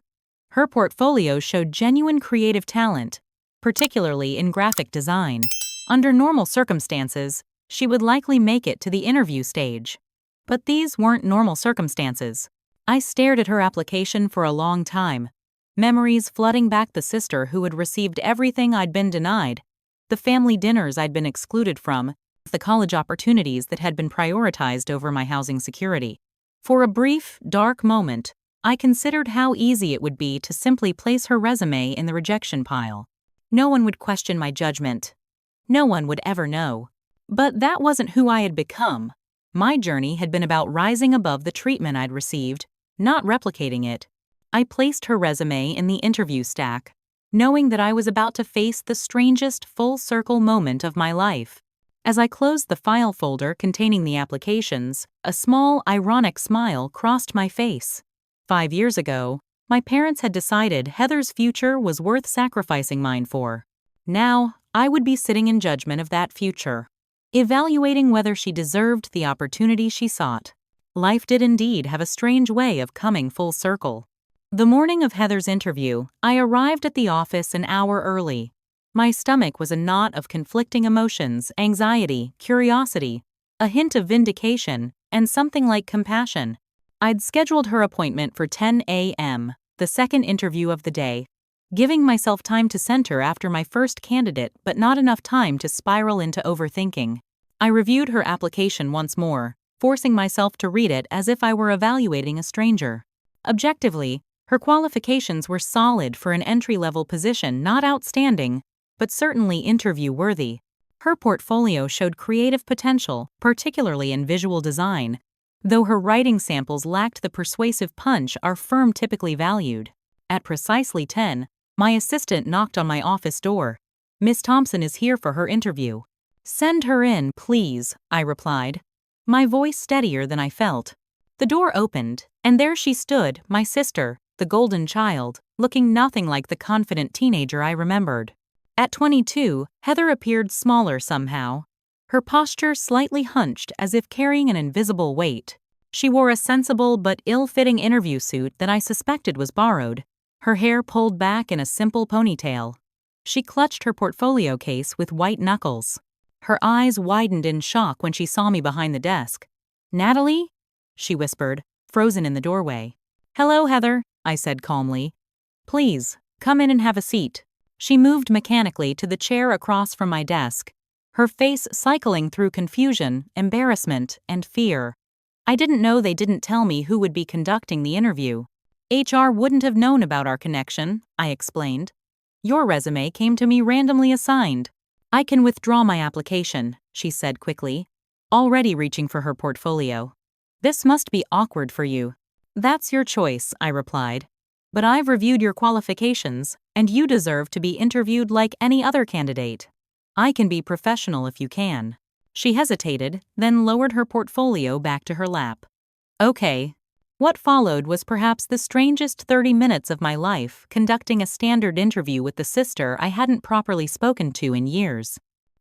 [SPEAKER 1] Her portfolio showed genuine creative talent, particularly in graphic design. Under normal circumstances, she would likely make it to the interview stage. But these weren't normal circumstances. I stared at her application for a long time, memories flooding back the sister who had received everything I'd been denied, the family dinners I'd been excluded from, the college opportunities that had been prioritized over my housing security. For a brief, dark moment, I considered how easy it would be to simply place her resume in the rejection pile. No one would question my judgment. No one would ever know. But that wasn't who I had become. My journey had been about rising above the treatment I'd received, not replicating it. I placed her resume in the interview stack, knowing that I was about to face the strangest full-circle moment of my life. As I closed the file folder containing the applications, a small, ironic smile crossed my face. 5 years ago, my parents had decided Heather's future was worth sacrificing mine for. Now, I would be sitting in judgment of that future, evaluating whether she deserved the opportunity she sought. Life did indeed have a strange way of coming full circle. The morning of Heather's interview, I arrived at the office an hour early. My stomach was a knot of conflicting emotions, anxiety, curiosity, a hint of vindication, and something like compassion. I'd scheduled her appointment for 10 a.m., the second interview of the day, giving myself time to center after my first candidate but not enough time to spiral into overthinking. I reviewed her application once more, forcing myself to read it as if I were evaluating a stranger. Objectively, her qualifications were solid for an entry-level position, not outstanding, but certainly interview-worthy. Her portfolio showed creative potential, particularly in visual design, though her writing samples lacked the persuasive punch our firm typically valued. At precisely 10, my assistant knocked on my office door. "Miss Thompson is here for her interview." "Send her in, please," I replied, my voice steadier than I felt. The door opened, and there she stood, my sister, the golden child, looking nothing like the confident teenager I remembered. At 22, Heather appeared smaller somehow, her posture slightly hunched as if carrying an invisible weight. She wore a sensible but ill-fitting interview suit that I suspected was borrowed, her hair pulled back in a simple ponytail. She clutched her portfolio case with white knuckles. Her eyes widened in shock when she saw me behind the desk. "Natalie?" she whispered, frozen in the doorway. "Hello, Heather," I said calmly. "Please, come in and have a seat." She moved mechanically to the chair across from my desk, her face cycling through confusion, embarrassment, and fear. I didn't know they didn't tell me who would be conducting the interview. HR wouldn't have known about our connection, I explained. Your resume came to me randomly assigned. I can withdraw my application, she said quickly, already reaching for her portfolio. This must be awkward for you. That's your choice, I replied. But I've reviewed your qualifications, and you deserve to be interviewed like any other candidate. I can be professional if you can. She hesitated, then lowered her portfolio back to her lap. Okay. What followed was perhaps the strangest 30 minutes of my life, conducting a standard interview with the sister I hadn't properly spoken to in years.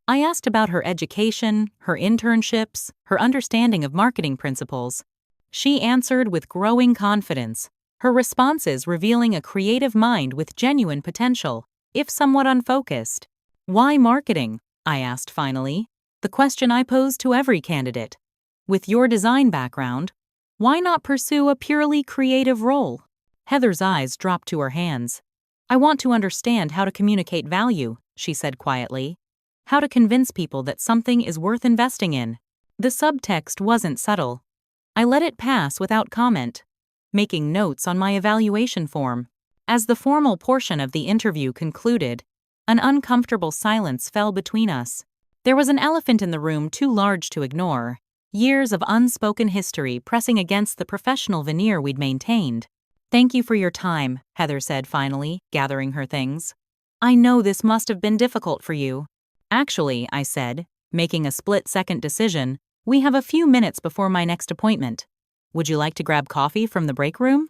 [SPEAKER 1] I asked about her education, her internships, her understanding of marketing principles. She answered with growing confidence, her responses revealing a creative mind with genuine potential, if somewhat unfocused. Why marketing? I asked finally, the question I pose to every candidate. With your design background, why not pursue a purely creative role? Heather's eyes dropped to her hands. I want to understand how to communicate value, she said quietly. How to convince people that something is worth investing in. The subtext wasn't subtle. I let it pass without comment, making notes on my evaluation form. As the formal portion of the interview concluded, an uncomfortable silence fell between us. There was an elephant in the room too large to ignore. Years of unspoken history pressing against the professional veneer we'd maintained. Thank you for your time, Heather said finally, gathering her things. I know this must have been difficult for you. Actually, I said, making a split-second decision, we have a few minutes before my next appointment. Would you like to grab coffee from the break room?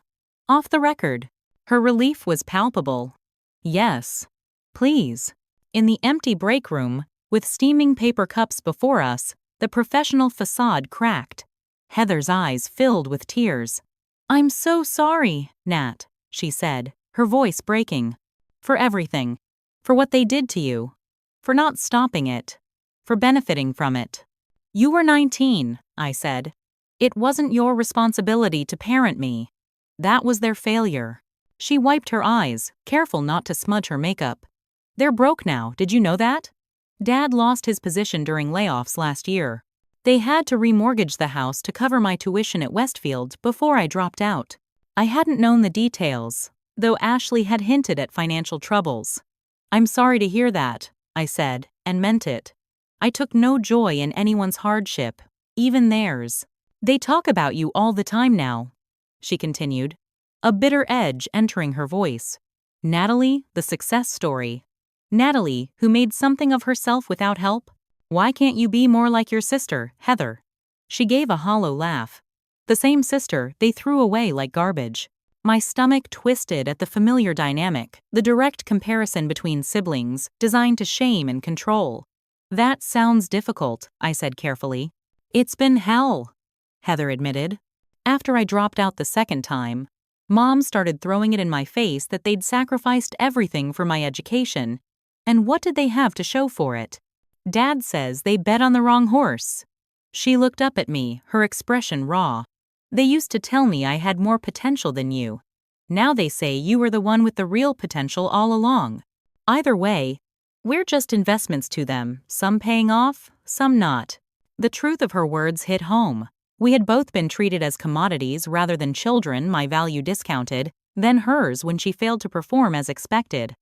[SPEAKER 1] Off the record. Her relief was palpable. Yes. Please. In the empty break room, with steaming paper cups before us, the professional facade cracked. Heather's eyes filled with tears. "I'm so sorry, Nat," she said, her voice breaking. "For everything. For what they did to you. For not stopping it. For benefiting from it." "You were 19, I said. "It wasn't your responsibility to parent me. That was their failure." She wiped her eyes, careful not to smudge her makeup. "They're broke now, did you know that? Dad lost his position during layoffs last year. They had to remortgage the house to cover my tuition at Westfield before I dropped out. I hadn't known the details, though Ashley had hinted at financial troubles. I'm sorry to hear that," I said, and meant it. I took no joy in anyone's hardship, even theirs. "They talk about you all the time now," she continued, a bitter edge entering her voice. "Natalie, the success story. Natalie, who made something of herself without help. Why can't you be more like your sister, Heather?" She gave a hollow laugh. The same sister they threw away like garbage. My stomach twisted at the familiar dynamic, the direct comparison between siblings, designed to shame and control. "That sounds difficult," I said carefully. "It's been hell," Heather admitted. "After I dropped out the second time, Mom started throwing it in my face that they'd sacrificed everything for my education. And what did they have to show for it? Dad says they bet on the wrong horse." She looked up at me, her expression raw. "They used to tell me I had more potential than you. Now they say you were the one with the real potential all along. Either way, we're just investments to them, some paying off, some not." The truth of her words hit home. We had both been treated as commodities rather than children, my value discounted, then hers when she failed to perform as expected.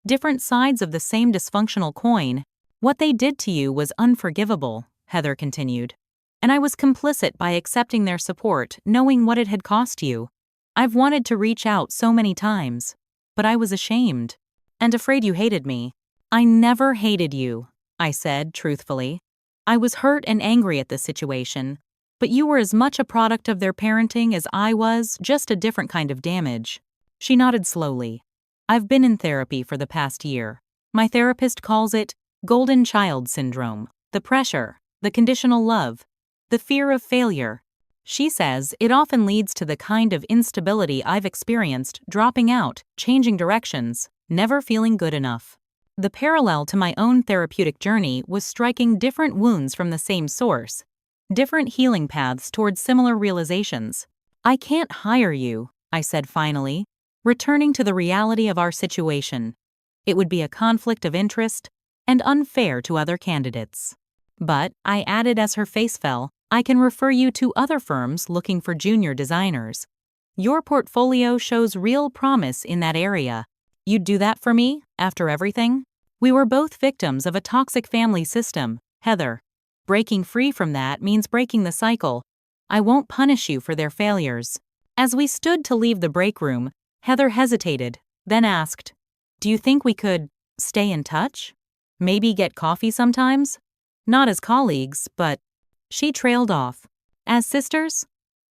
[SPEAKER 1] Different sides of the same dysfunctional coin. "What they did to you was unforgivable," Heather continued. "And I was complicit by accepting their support, knowing what it had cost you. I've wanted to reach out so many times. But I was ashamed. And afraid you hated me." "I never hated you," I said truthfully. "I was hurt and angry at the situation. But you were as much a product of their parenting as I was, just a different kind of damage." She nodded slowly. "I've been in therapy for the past year. My therapist calls it golden child syndrome, the pressure, the conditional love, the fear of failure. She says it often leads to the kind of instability I've experienced, dropping out, changing directions, never feeling good enough." The parallel to my own therapeutic journey was striking different wounds from the same source, different healing paths towards similar realizations. "I can't hire you," I said finally, returning to the reality of our situation. It would be a conflict of interest and unfair to other candidates. "But," I added as her face fell, "I can refer you to other firms looking for junior designers. Your portfolio shows real promise in that area. You'd do that for me, after everything?" We were both victims of a toxic family system, Heather. Breaking free from that means breaking the cycle. I won't punish you for their failures. As we stood to leave the break room, Heather hesitated, then asked, "Do you think we could stay in touch? Maybe get coffee sometimes? Not as colleagues, but..." She trailed off. "As sisters?"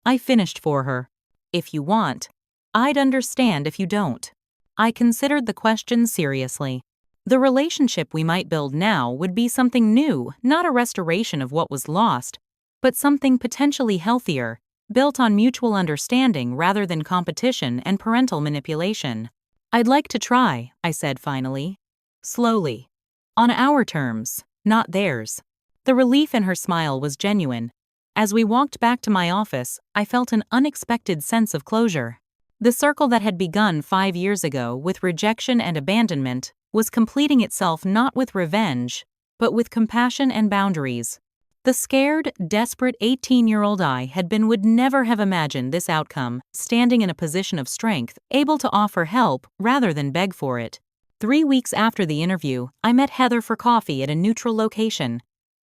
[SPEAKER 1] I finished for her. "If you want. I'd understand if you don't." I considered the question seriously. The relationship we might build now would be something new, not a restoration of what was lost, but something potentially healthier, built on mutual understanding rather than competition and parental manipulation. "I'd like to try," I said finally. "Slowly. On our terms, not theirs." The relief in her smile was genuine. As we walked back to my office, I felt an unexpected sense of closure. The circle that had begun 5 years ago with rejection and abandonment was completing itself not with revenge, but with compassion and boundaries. The scared, desperate 18-year-old I would never have imagined this outcome, standing in a position of strength, able to offer help rather than beg for it. 3 weeks after the interview, I met Heather for coffee at a neutral location.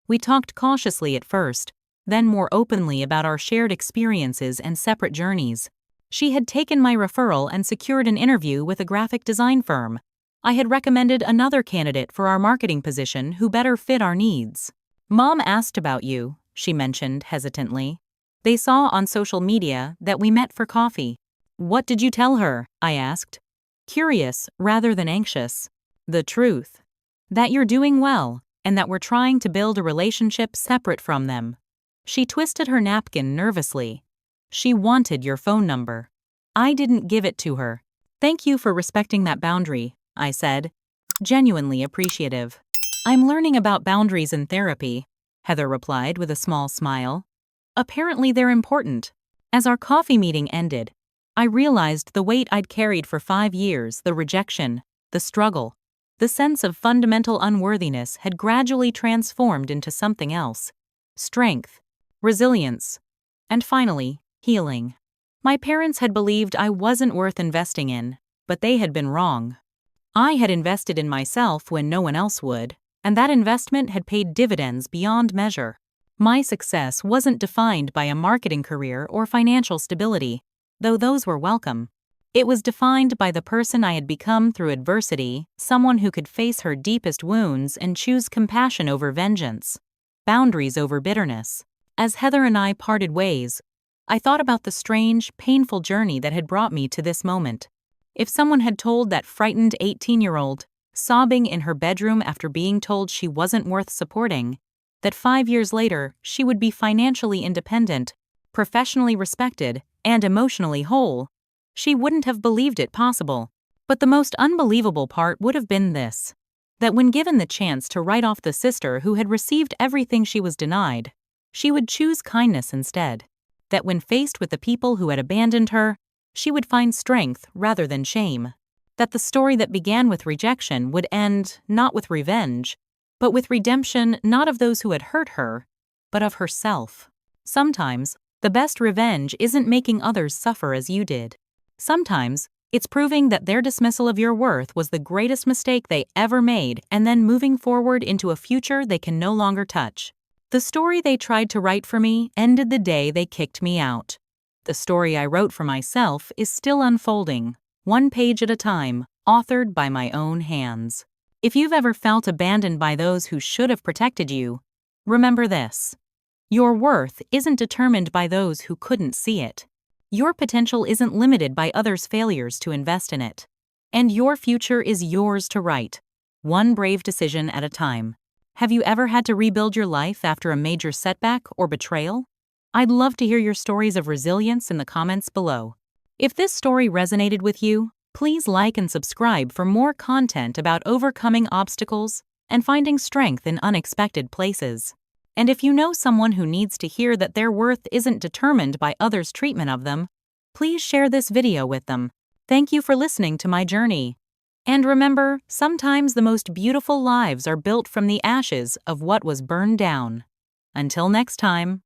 [SPEAKER 1] We talked cautiously at first, then more openly about our shared experiences and separate journeys. She had taken my referral and secured an interview with a graphic design firm. I had recommended another candidate for our marketing position who better fit our needs. "Mom asked about you," she mentioned hesitantly. "They saw on social media that we met for coffee." What did you tell her? I asked, curious rather than anxious. The truth. That you're doing well, and that we're trying to build a relationship separate from them. She twisted her napkin nervously. She wanted your phone number. I didn't give it to her. Thank you for respecting that boundary, I said, genuinely appreciative. I'm learning about boundaries in therapy, Heather replied with a small smile. Apparently they're important. As our coffee meeting ended, I realized the weight I'd carried for 5 years, the rejection, the struggle, the sense of fundamental unworthiness had gradually transformed into something else. Strength, resilience, and finally, healing. My parents had believed I wasn't worth investing in, but they had been wrong. I had invested in myself when no one else would, and that investment had paid dividends beyond measure. My success wasn't defined by a marketing career or financial stability, though those were welcome. It was defined by the person I had become through adversity, someone who could face her deepest wounds and choose compassion over vengeance, boundaries over bitterness. As Heather and I parted ways, I thought about the strange, painful journey that had brought me to this moment. If someone had told that frightened 18-year-old, sobbing in her bedroom after being told she wasn't worth supporting, that 5 years later she would be financially independent, professionally respected, and emotionally whole, she wouldn't have believed it possible. But the most unbelievable part would have been this: that when given the chance to write off the sister who had received everything she was denied, she would choose kindness instead. That when faced with the people who had abandoned her, she would find strength rather than shame. That the story that began with rejection would end not with revenge, but with redemption not of those who had hurt her, but of herself. Sometimes, the best revenge isn't making others suffer as you did. Sometimes, it's proving that their dismissal of your worth was the greatest mistake they ever made and then moving forward into a future they can no longer touch. The story they tried to write for me ended the day they kicked me out. The story I wrote for myself is still unfolding, one page at a time, authored by my own hands. If you've ever felt abandoned by those who should have protected you, remember this: your worth isn't determined by those who couldn't see it. Your potential isn't limited by others' failures to invest in it. And your future is yours to write, one brave decision at a time. Have you ever had to rebuild your life after a major setback or betrayal? I'd love to hear your stories of resilience in the comments below. If this story resonated with you, please like and subscribe for more content about overcoming obstacles and finding strength in unexpected places. And if you know someone who needs to hear that their worth isn't determined by others' treatment of them, please share this video with them. Thank you for listening to my journey. And remember, sometimes the most beautiful lives are built from the ashes of what was burned down. Until next time.